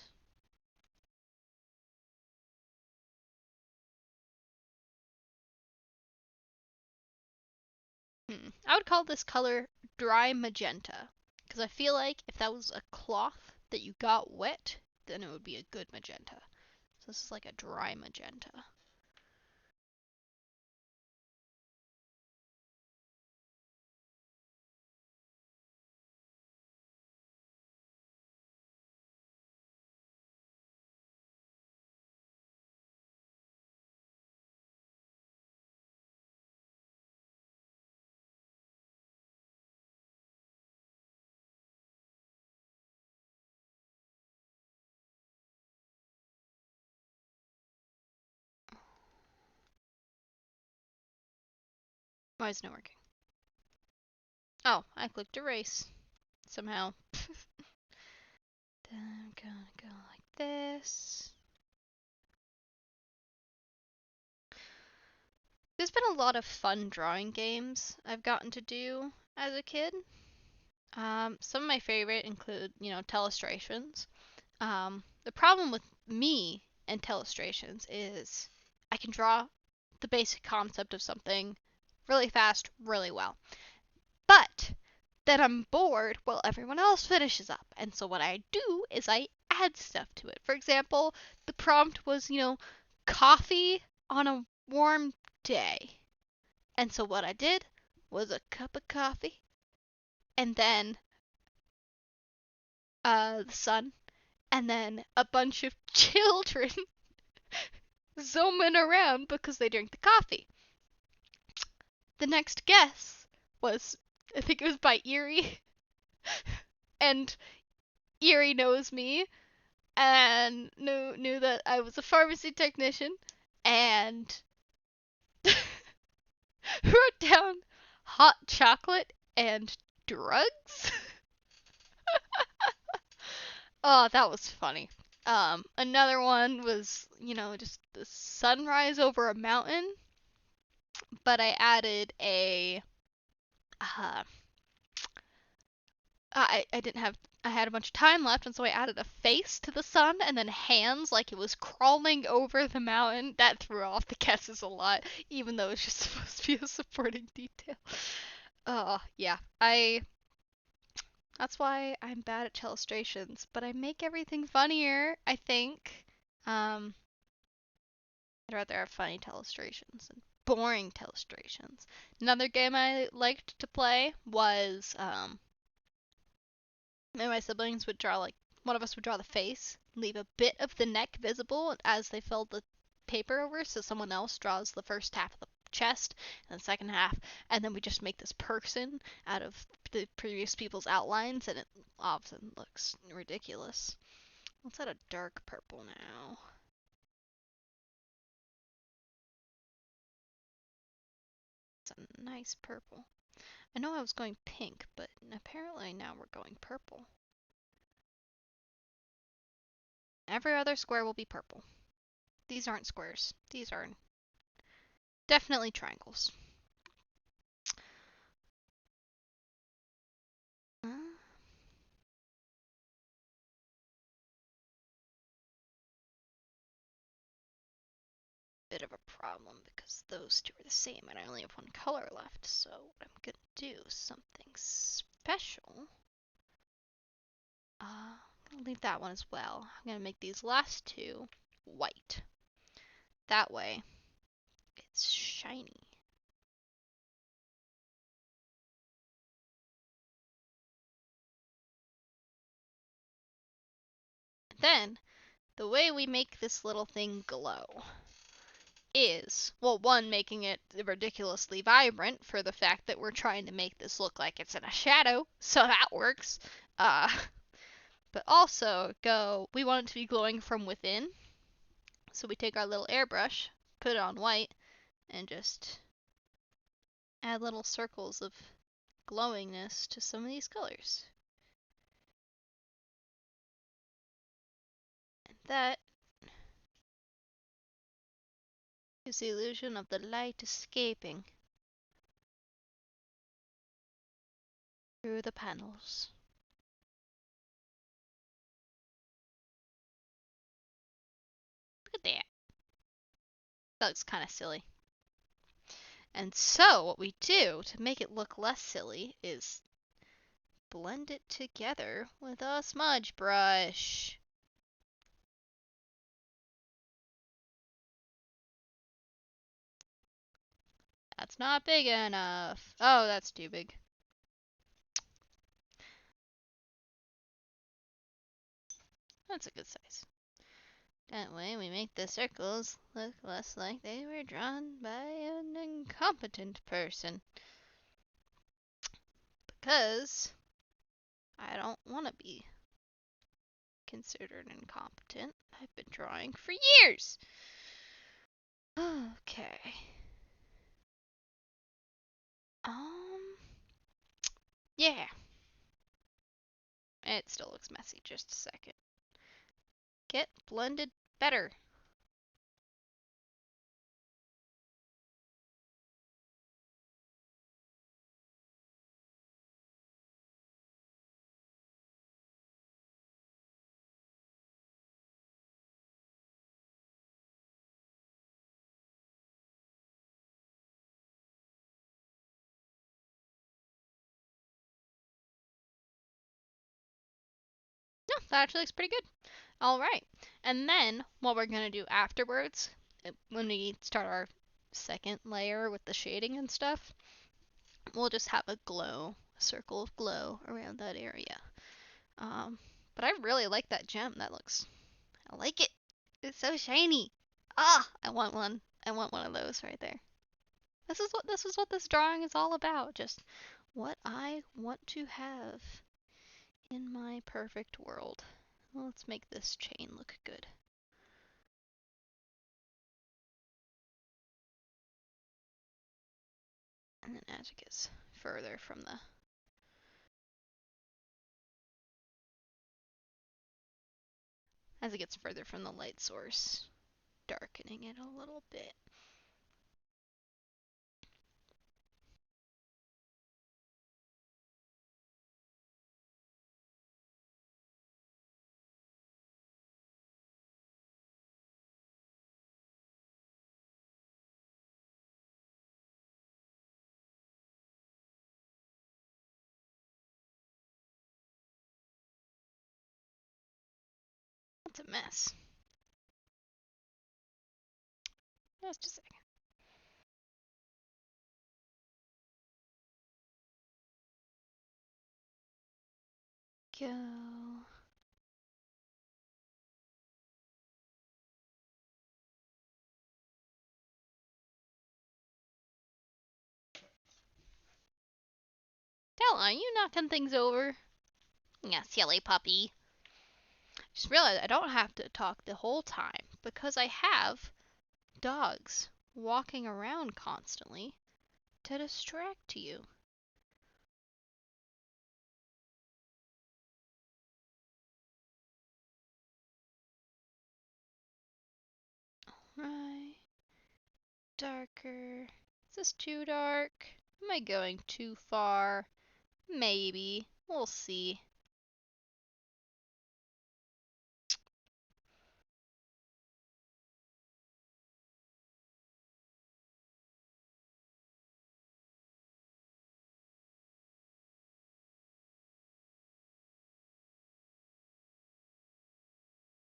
I would call this color dry magenta. Because I feel like if that was a cloth that you got wet, then it would be a good magenta. So this is like a dry magenta. Why isn't it working? Oh, I clicked erase. Somehow. Then I'm gonna go like this. There's been a lot of fun drawing games I've gotten to do as a kid. Some of my favorite include, Telestrations. The problem with me and Telestrations is I can draw the basic concept of something really fast, really well. But then I'm bored while everyone else finishes up. And so what I do is I add stuff to it. For example, the prompt was, coffee on a warm day. And so what I did was a cup of coffee and then the sun and then a bunch of children zooming around because they drink the coffee. The next guess was, I think it was by Eerie, and Eerie knows me and knew that I was a pharmacy technician and wrote down hot chocolate and drugs. Oh, that was funny. Another one was, just the sunrise over a mountain, but I added a uh, I didn't have I had a bunch of time left, and so I added a face to the sun and then hands like it was crawling over the mountain. That threw off the guesses a lot, even though it's just supposed to be a supporting detail. Oh, yeah. That's why I'm bad at illustrations, but I make everything funnier, I think. Um, I'd rather have funny telestrations than boring telestrations. Another game I liked to play was me and my siblings would draw, like, one of us would draw the face, leave a bit of the neck visible as they filled the paper over, so someone else draws the first half of the chest and the second half, and then we just make this person out of the previous people's outlines, and it often looks ridiculous. Let's add a dark purple now. It's a nice purple. I know I was going pink, but apparently now we're going purple. Every other square will be purple. These aren't squares. These are definitely triangles. Bit of a problem because those two are the same and I only have one color left, so what I'm gonna do is something special. I'm gonna leave that one as well. I'm gonna make these last two white. That way, it's shiny. Then, the way we make this little thing glow is, well, one, making it ridiculously vibrant for the fact that we're trying to make this look like it's in a shadow, so that works. But also we want it to be glowing from within. So we take our little airbrush, put it on white, and just add little circles of glowingness to some of these colors. And that gives the illusion of the light escaping through the panels. Look at that. That looks kind of silly. And so what we do to make it look less silly is blend it together with a smudge brush. That's not big enough. Oh, that's too big. That's a good size. That way we make the circles look less like they were drawn by an incompetent person. Because I don't want to be considered incompetent. I've been drawing for years. Okay. Yeah. It still looks messy. Just a second. Get blended better. No, that actually looks pretty good. All right. And then what we're going to do afterwards, when we start our second layer with the shading and stuff, we'll just have a circle of glow around that area. But I really like that gem. I like it. It's so shiny. Ah, I want one. I want one of those right there. This is what this drawing is all about. Just what I want to have in my perfect world. Well, let's make this chain look good. And then as it gets further from the light source, darkening it a little bit. It's a mess. Just a second. Go. Della, are you knocking things over? Yeah, silly puppy. Just realized I don't have to talk the whole time because I have dogs walking around constantly to distract you. Right. Darker. Is this too dark? Am I going too far? Maybe. We'll see.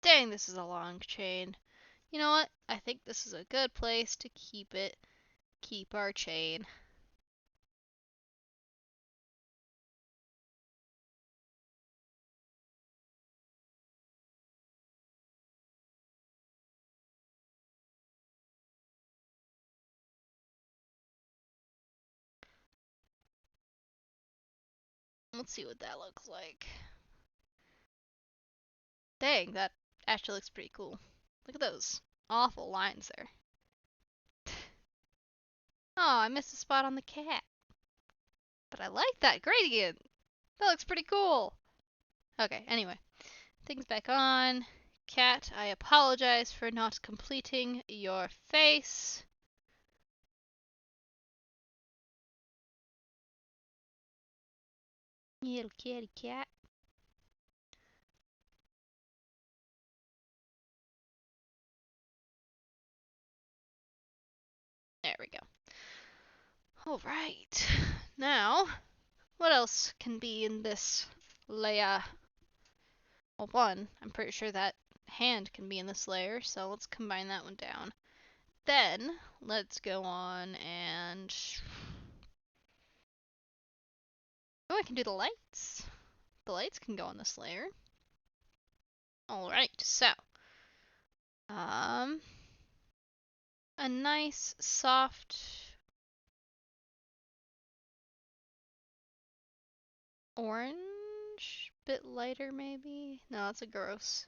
Dang, this is a long chain. You know what? I think this is a good place to keep it. Keep our chain. Let's see what that looks like. Dang, that actually looks pretty cool. Look at those awful lines there. Oh, I missed a spot on the cat. But I like that gradient. That looks pretty cool. Okay, anyway. Things back on. Cat, I apologize for not completing your face. Little kitty cat. There we go. Alright. Now, what else can be in this layer? Well, one, I'm pretty sure that hand can be in this layer, so let's combine that one down. Then, let's go on and... oh, I can do the lights. The lights can go on this layer. Alright, so... a nice, soft... orange? Bit lighter, maybe? No, that's a gross.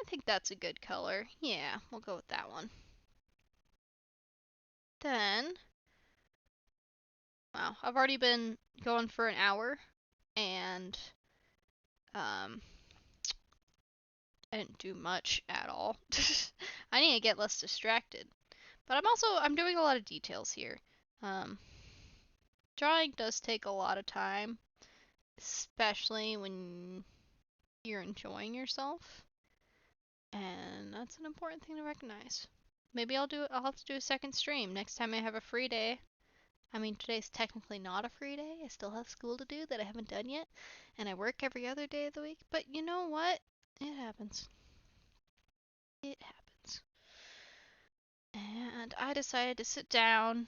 I think that's a good color. Yeah, we'll go with that one. Then... wow, I've already been going for an hour, and I didn't do much at all. I need to get less distracted. But I'm doing a lot of details here. Drawing does take a lot of time, especially when you're enjoying yourself. And that's an important thing to recognize. Maybe I'll have to do a second stream next time I have a free day. I mean, today's technically not a free day. I still have school to do that I haven't done yet, and I work every other day of the week. But you know what? It happens. It happens. And I decided to sit down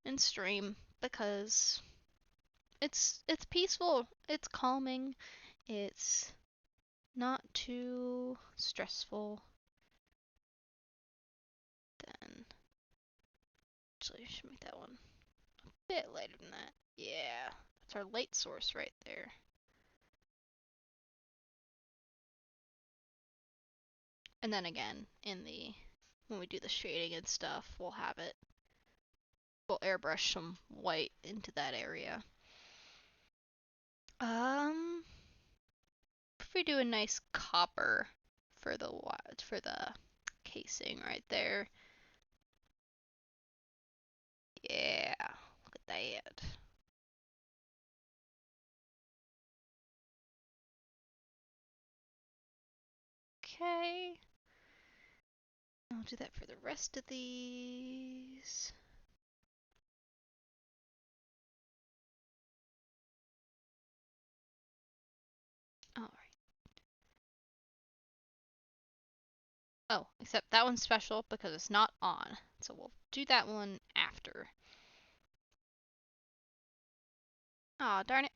and stream because it's peaceful, it's calming, it's not too stressful. Then actually, I should make that one a bit lighter than that. Yeah, that's our light source right there. And then again, when we do the shading and stuff, we'll airbrush some white into that area. If we do a nice copper for the casing right there. Yeah, look at that. Okay. I'll do that for the rest of these. Alright. Oh, except that one's special because it's not on. So we'll do that one after. Aw, darn it.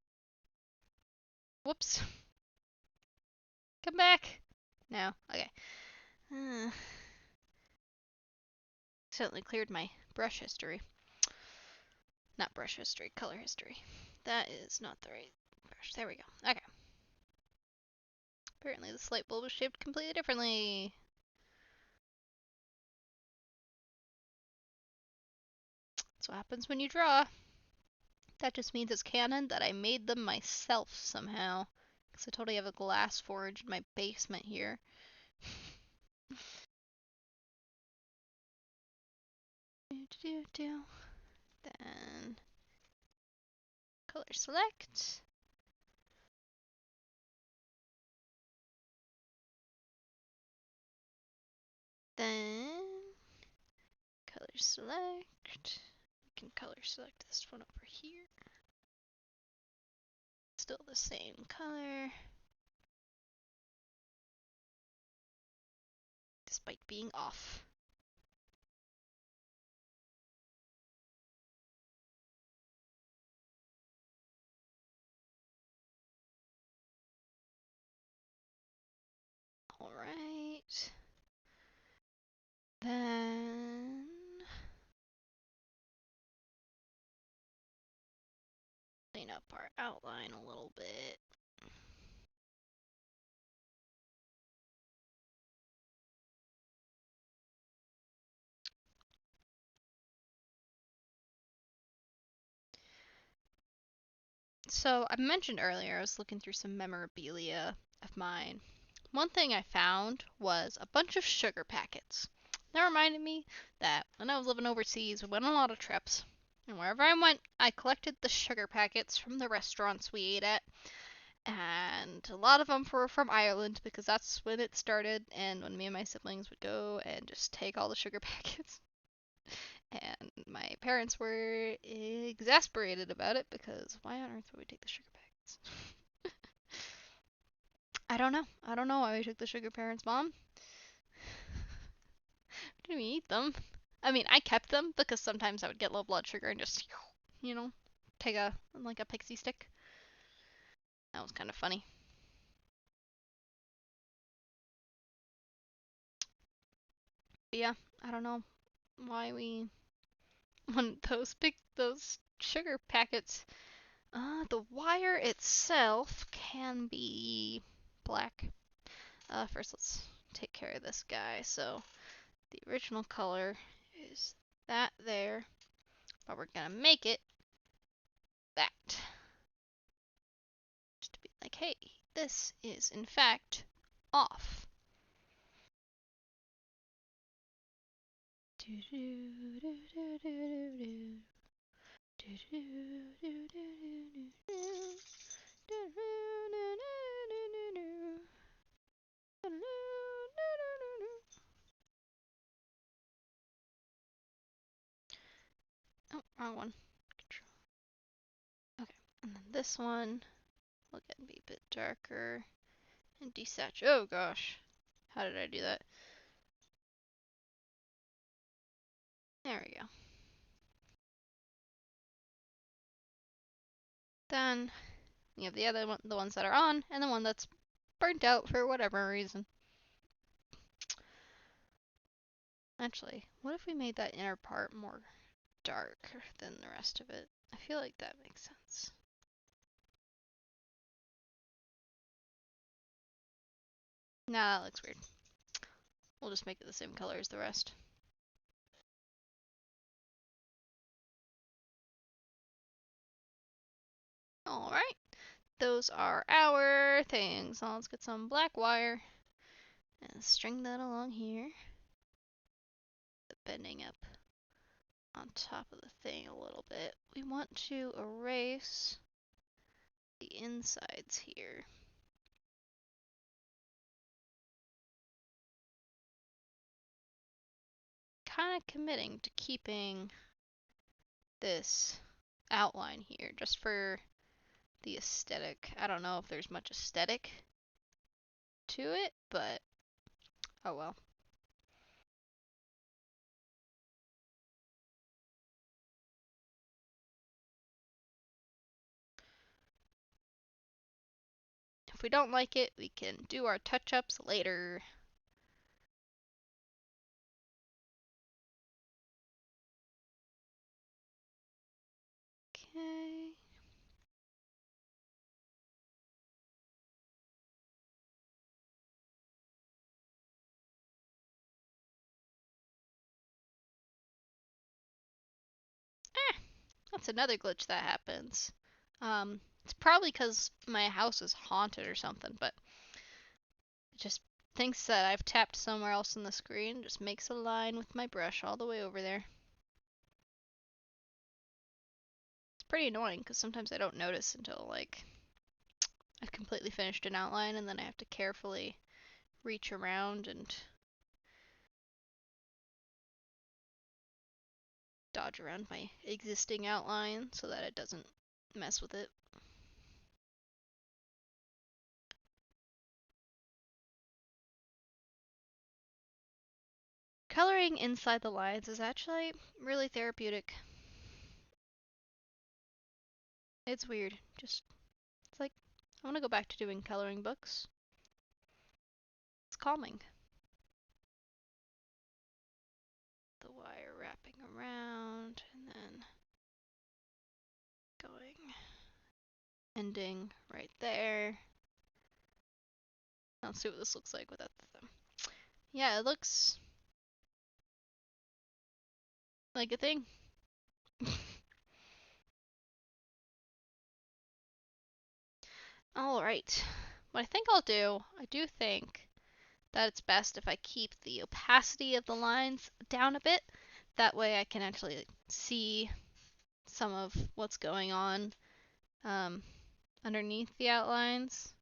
Whoops. Come back. No. Okay. Uh, Accidentally cleared my brush history. Not brush history, color history. That is not the right brush. There we go. Okay. Apparently this light bulb is shaped completely differently. That's what happens when you draw. That just means it's canon that I made them myself somehow. Because I totally have a glass forge in my basement here. Then color select. Then color select. We can color select this one over here. Still the same color. Despite being off. Alright. Then clean up our outline a little bit. So I mentioned earlier I was looking through some memorabilia of mine. One thing I found was a bunch of sugar packets. That reminded me that when I was living overseas, we went on a lot of trips. And wherever I went, I collected the sugar packets from the restaurants we ate at. And a lot of them were from Ireland because that's when it started and when me and my siblings would go and just take all the sugar packets. And my parents were exasperated about it because why on earth would we take the sugar packets? I don't know. I don't know why we took the sugar parents, Mom. Didn't we eat them? I mean, I kept them because sometimes I would get low blood sugar and just, take like a pixie stick. That was kind of funny. But yeah, I don't know why we wanted those sugar packets. The wire itself can be black. First let's take care of this guy. So the original color is that there, but we're gonna make it that. Just to be like, hey, this is in fact off. Oh, wrong one. Control. Okay, and then this one will again be a bit darker and desaturate. Oh gosh, how did I do that? There we go. Then you have the other one, the ones that are on, and the one that's burnt out for whatever reason. Actually, what if we made that inner part more dark than the rest of it? I feel like that makes sense. Nah, that looks weird. We'll just make it the same color as the rest. Alright, those are our things. Now let's get some black wire and string that along here. Bending up on top of the thing a little bit. We want to erase the insides here. Kind of committing to keeping this outline here just for the aesthetic. I don't know if there's much aesthetic to it, but oh well. we don't like it, we can do our touch-ups later. Okay. That's another glitch that happens. It's probably because my house is haunted or something, but it just thinks that I've tapped somewhere else on the screen, just makes a line with my brush all the way over there. It's pretty annoying because sometimes I don't notice until like I've completely finished an outline and then I have to carefully reach around and dodge around my existing outline so that it doesn't mess with it. Coloring inside the lines is actually really therapeutic. It's weird. It's like, I want to go back to doing coloring books. It's calming. The wire wrapping around and then going, ending right there. Let's see what this looks like without the thumb. Yeah, it looks like a thing. Alright, what I think I'll do, I do think that it's best if I keep the opacity of the lines down a bit. That way I can actually see some of what's going on underneath the outlines.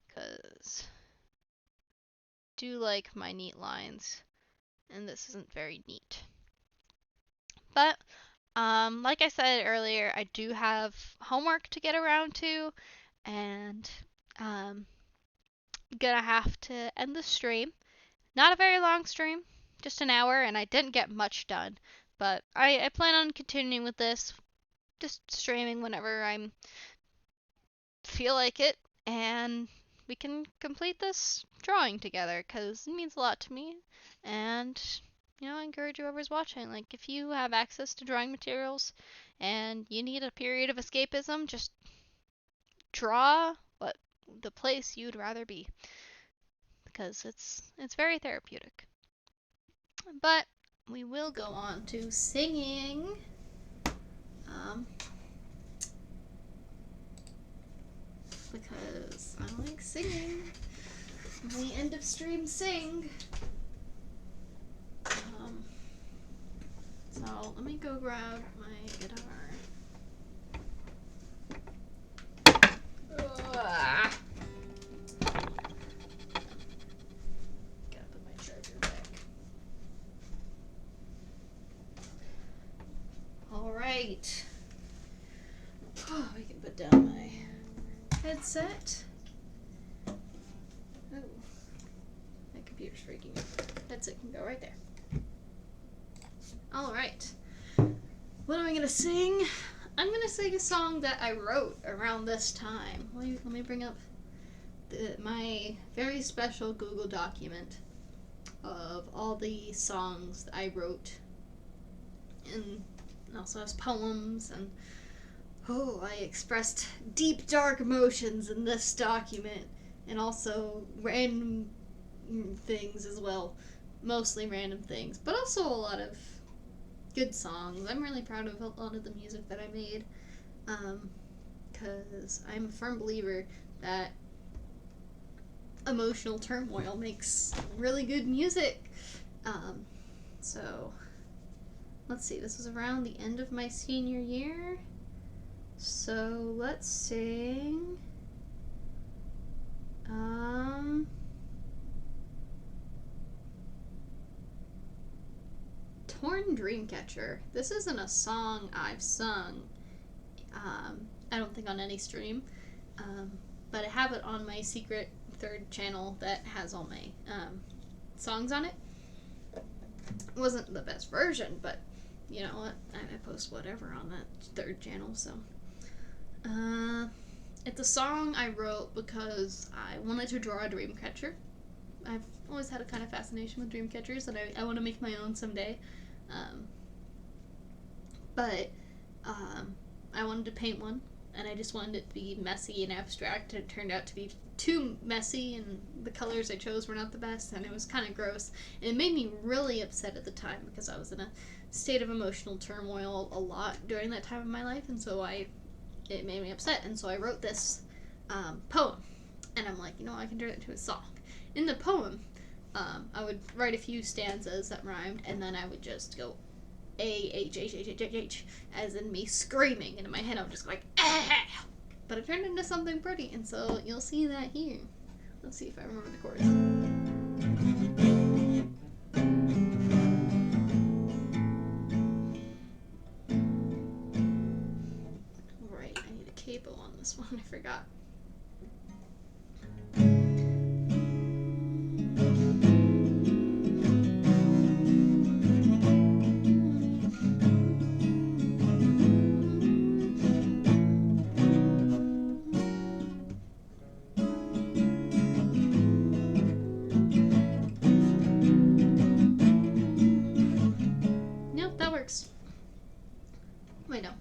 Because I do like my neat lines, and this isn't very neat. But like I said earlier, I do have homework to get around to, and gonna have to end the stream. Not a very long stream, just an hour, and I didn't get much done. But I plan on continuing with this, just streaming whenever I feel like it, and we can complete this drawing together, because it means a lot to me. And, I encourage whoever's watching, like, if you have access to drawing materials and you need a period of escapism, just draw what the place you'd rather be, because it's very therapeutic. But we will go on to singing. Because I like singing. The end of stream sing. So let me go grab my guitar. Ugh. Gotta put my charger back. Alright. Oh, we can put down my headset. Oh. My computer's freaking out. Headset can go right there. Alright. What am I gonna sing? I'm gonna sing a song that I wrote around this time. Let me bring up my very special Google document of all the songs that I wrote, and also has poems, and I expressed deep dark emotions in this document, and also random things as well. Mostly random things, but also a lot of good songs. I'm really proud of a lot of the music that I made, because I'm a firm believer that emotional turmoil makes really good music. So let's see, this was around the end of my senior year, so let's sing Torn Dreamcatcher. This isn't a song I've sung, I don't think on any stream, but I have it on my secret third channel that has all my songs on it. It wasn't the best version, but you know what? I post whatever on that third channel, so. It's a song I wrote because I wanted to draw a dream catcher. I've always had a kind of fascination with dream catchers, and I want to make my own someday. Um, but I wanted to paint one, and I just wanted it to be messy and abstract. It turned out to be too messy, and the colors I chose were not the best, and it was kind of gross. And it made me really upset at the time because I was in a state of emotional turmoil a lot during that time of my life, and so it made me upset, and so I wrote this poem, and I'm like, I can turn it into a song. In the poem, I would write a few stanzas that rhymed, and then I would just go A-H-H-H-H-H, as in me screaming, and in my head I would just go like, ah! But it turned into something pretty, and so you'll see that here. Let's see if I remember the chorus. Right, I need a capo on this one, I forgot. Nope, that works. Wait, no.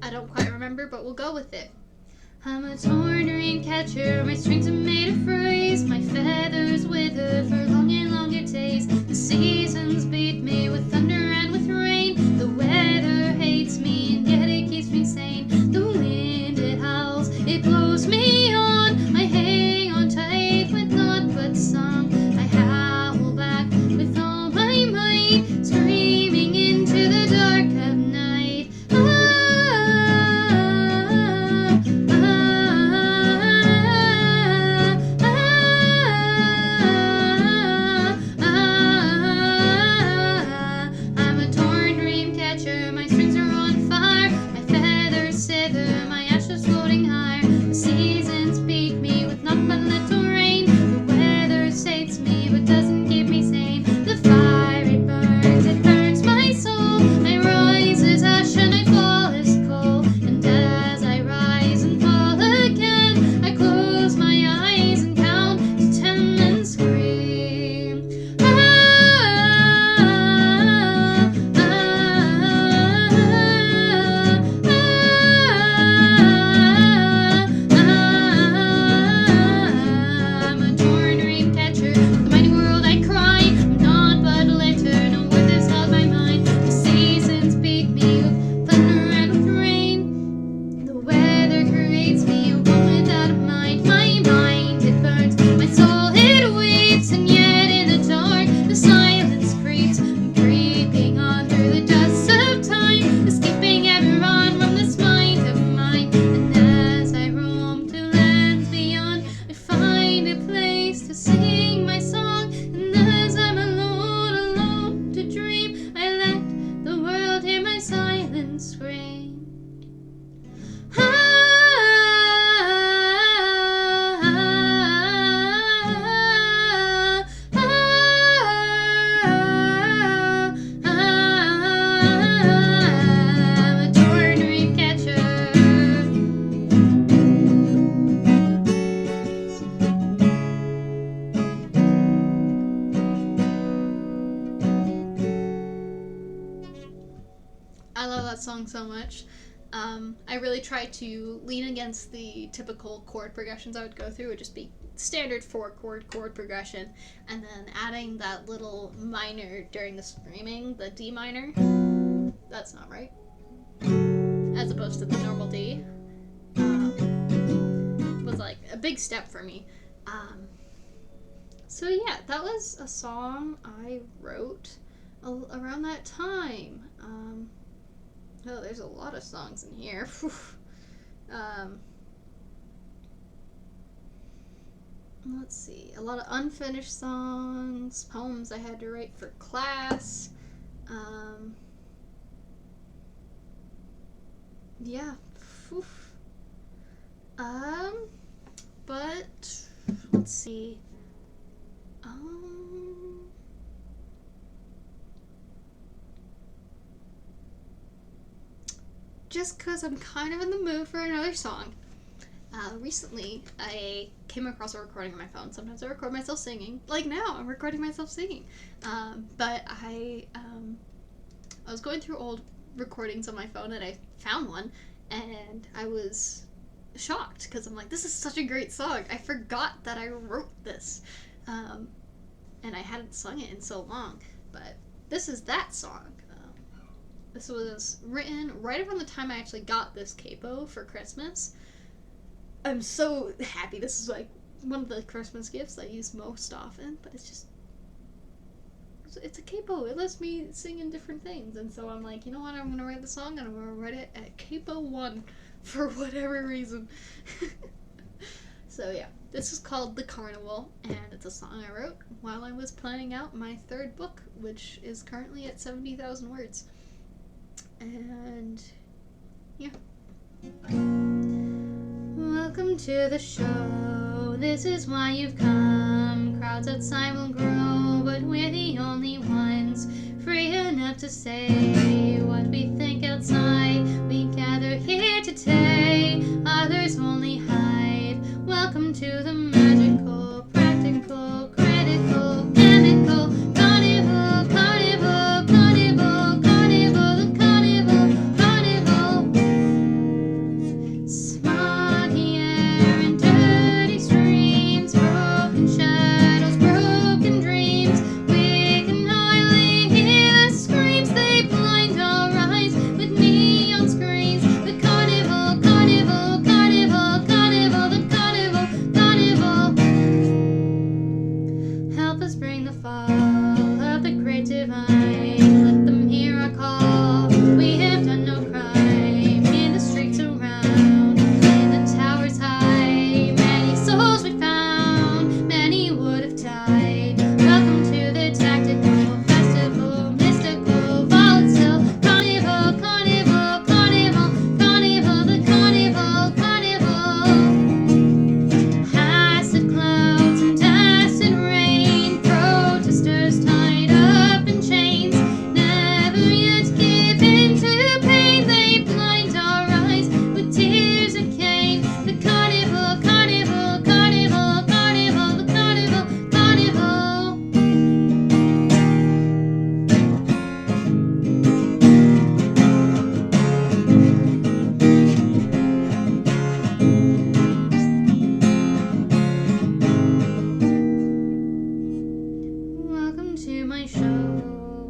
I don't quite remember, but we'll go with it. I'm a torn dream catcher, my strings are made of phrase, my feathers wither for long and longer days. The seasons beat me with thunder and with rain. The weather hates me, and yet it keeps me sane. The wind, it howls, it blows me on. I hang on tight with naught but song. I howl back with all my might, screaming into the dark of night. I'm a torn dream catcher, my strings are on fire, my feathers sither, my ashes floating higher. The seasons beat me with not but little rain. The weather sates me but doesn't keep me sane. The fire, it burns my soul. I rise as ash and I fall as coal. And as I rise and fall again, I close my eyes and count to 10 and scream. I'm a torn dream catcher, the mighty world I cry. I'm not but a litter, no worth is held by mine. The seasons beat me with thunder and with rain. The weather creates me a woman without a mind. My mind, it burns, my soul, it weeps, and yet in the dark, the silence creeps. I'm creeping on through the dust of time, escaping everyone from this mind of mine. And as I roam to lands beyond, I find a place to sing my song. And as I'm alone to dream, I let the world hear my silent scream. I'm a torn dream catcher. I love that song so much. I really try to lean against the typical chord progressions I would go through. It would just be standard 4-chord chord progression, and then adding that little minor during the screaming, the D minor. That's not right. As opposed to the normal D. Was like a big step for me. So yeah, that was a song I wrote around that time. Oh, there's a lot of songs in here. Let's see. A lot of unfinished songs, poems I had to write for class. Yeah. But let's see. Um, just because I'm kind of in the mood for another song. Recently, I came across a recording on my phone. Sometimes I record myself singing. Like now, I'm recording myself singing. But I was going through old recordings on my phone and I found one, and I was shocked because I'm like, this is such a great song. I forgot that I wrote this, and I hadn't sung it in so long. But this is that song. This was written right around the time I actually got this capo for Christmas. I'm so happy. This is like one of the Christmas gifts I use most often, but it's a capo. It lets me sing in different things, and so I'm like, you know what? I'm gonna write the song, and I'm gonna write it at capo 1 for whatever reason. So yeah, this is called The Carnival, and it's a song I wrote while I was planning out my third book, which is currently at 70,000 words. And yeah. Welcome to the show, this is why you've come. Crowds outside will grow, but we're the only ones free enough to say what we think outside. We gather here today, others only hide. Welcome to the magical, practical, critical, chemical carnival, carnival, carnival, carnival, the carnival, carnival. Smoggy air and dirty streams, broken shadows, broken dreams. We can hardly hear the screams, they blind our eyes with neon screens. The carnival, carnival, carnival, carnival, the carnival, carnival. Help us bring the fall of the great divine. Let them hear our call. We have done no crime in the streets around, in the towers high. Many souls we found, many would have died. Welcome to the tactical, festival, mystical, volatile carnival, carnival, carnival, carnival, the carnival, carnival. Acid clouds and acid rain, protesters tied up in chains, never yet given to pain. They blind our eyes with tears of Cain. The carnival, carnival, carnival, carnival, the carnival, carnival. Welcome to my show.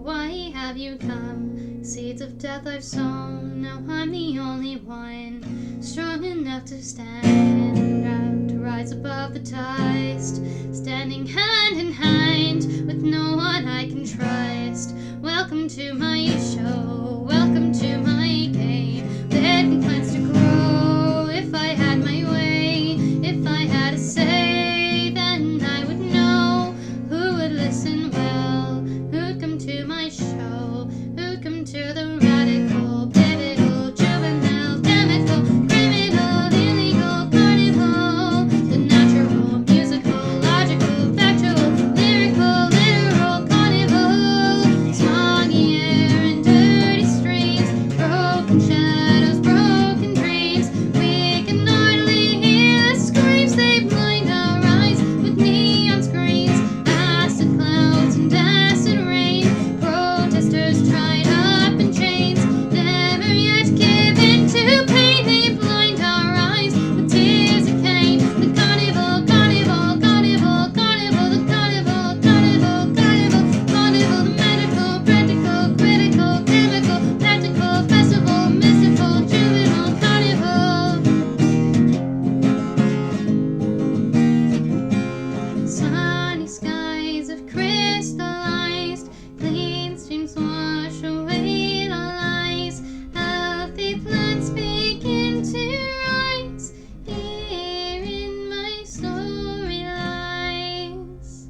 Why have you come? Seeds of death I've sown. Now I'm the only one strong enough to stand out, to rise above the dust, standing hand in hand with no one I can trust. Welcome to my show. Welcome to my game. Let me plans to grow. If I had my way, if I had a say, then I would know who would listen well, who'd come to my show, who'd come to the radical, pivotal, juvenile, chemical, criminal, illegal carnival, the natural, musical, logical, factual, lyrical, literal carnival. Smoggy air and dirty streams, broken shadows, broken dreams. We can hardly hear the screams, they blind our eyes with neon screens. Acid clouds and acid rain, protesters tied up in chains, never yet given to pain. They blind our eyes with tears of Cain. The carnival, carnival, carnival, carnival, the carnival, carnival, carnival, carnival, the medical, practical, critical, chemical, tactical, festival, mystical, juvenile carnival. Sunny skies have crystallized, clean streams wash away the lies. Healthy plants begin to rise. Here in my story lies.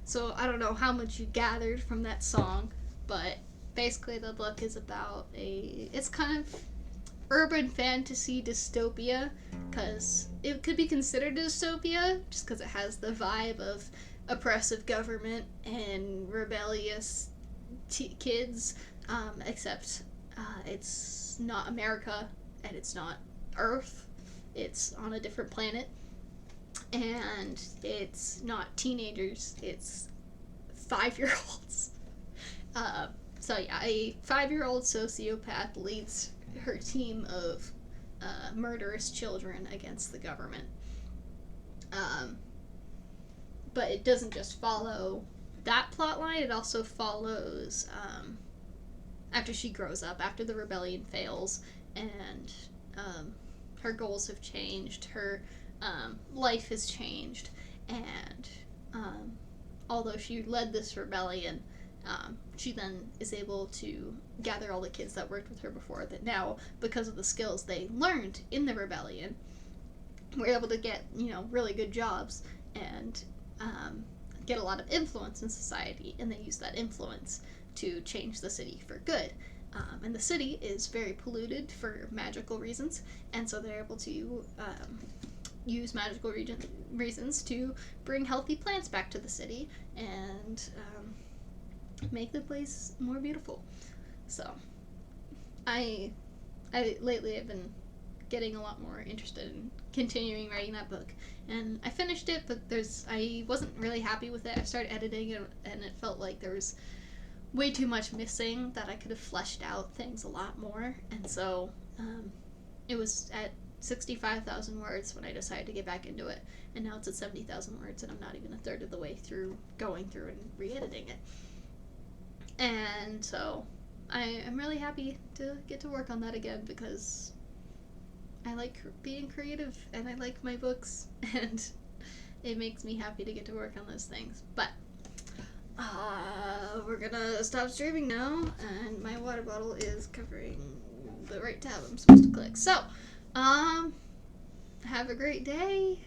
So I don't know how much you gathered from that song, but basically the book is about it's kind of urban fantasy dystopia, because it could be considered a dystopia just because it has the vibe of oppressive government and rebellious kids, except it's not America and it's not Earth. It's on a different planet, and it's not teenagers. It's 5-year-olds. So yeah, a 5-year-old sociopath leads her team of murderous children against the government. But it doesn't just follow that plot line, it also follows after she grows up, after the rebellion fails, and her goals have changed, her life has changed, and although she led this rebellion, she then is able to gather all the kids that worked with her before, that now, because of the skills they learned in the rebellion, were able to get, really good jobs and get a lot of influence in society, and they use that influence to change the city for good. And the city is very polluted for magical reasons, and so they're able to use magical reasons to bring healthy plants back to the city and make the place more beautiful. So, I lately I've been getting a lot more interested in continuing writing that book, and I finished it, but I wasn't really happy with it. I started editing it, and it felt like there was way too much missing, that I could have fleshed out things a lot more, and so it was at 65,000 words when I decided to get back into it, and now it's at 70,000 words, and I'm not even a third of the way through going through and re-editing it. And so I'm really happy to get to work on that again, because I like being creative and I like my books, and it makes me happy to get to work on those things. But we're gonna stop streaming now, and my water bottle is covering the right tab I'm supposed to click. So, have a great day.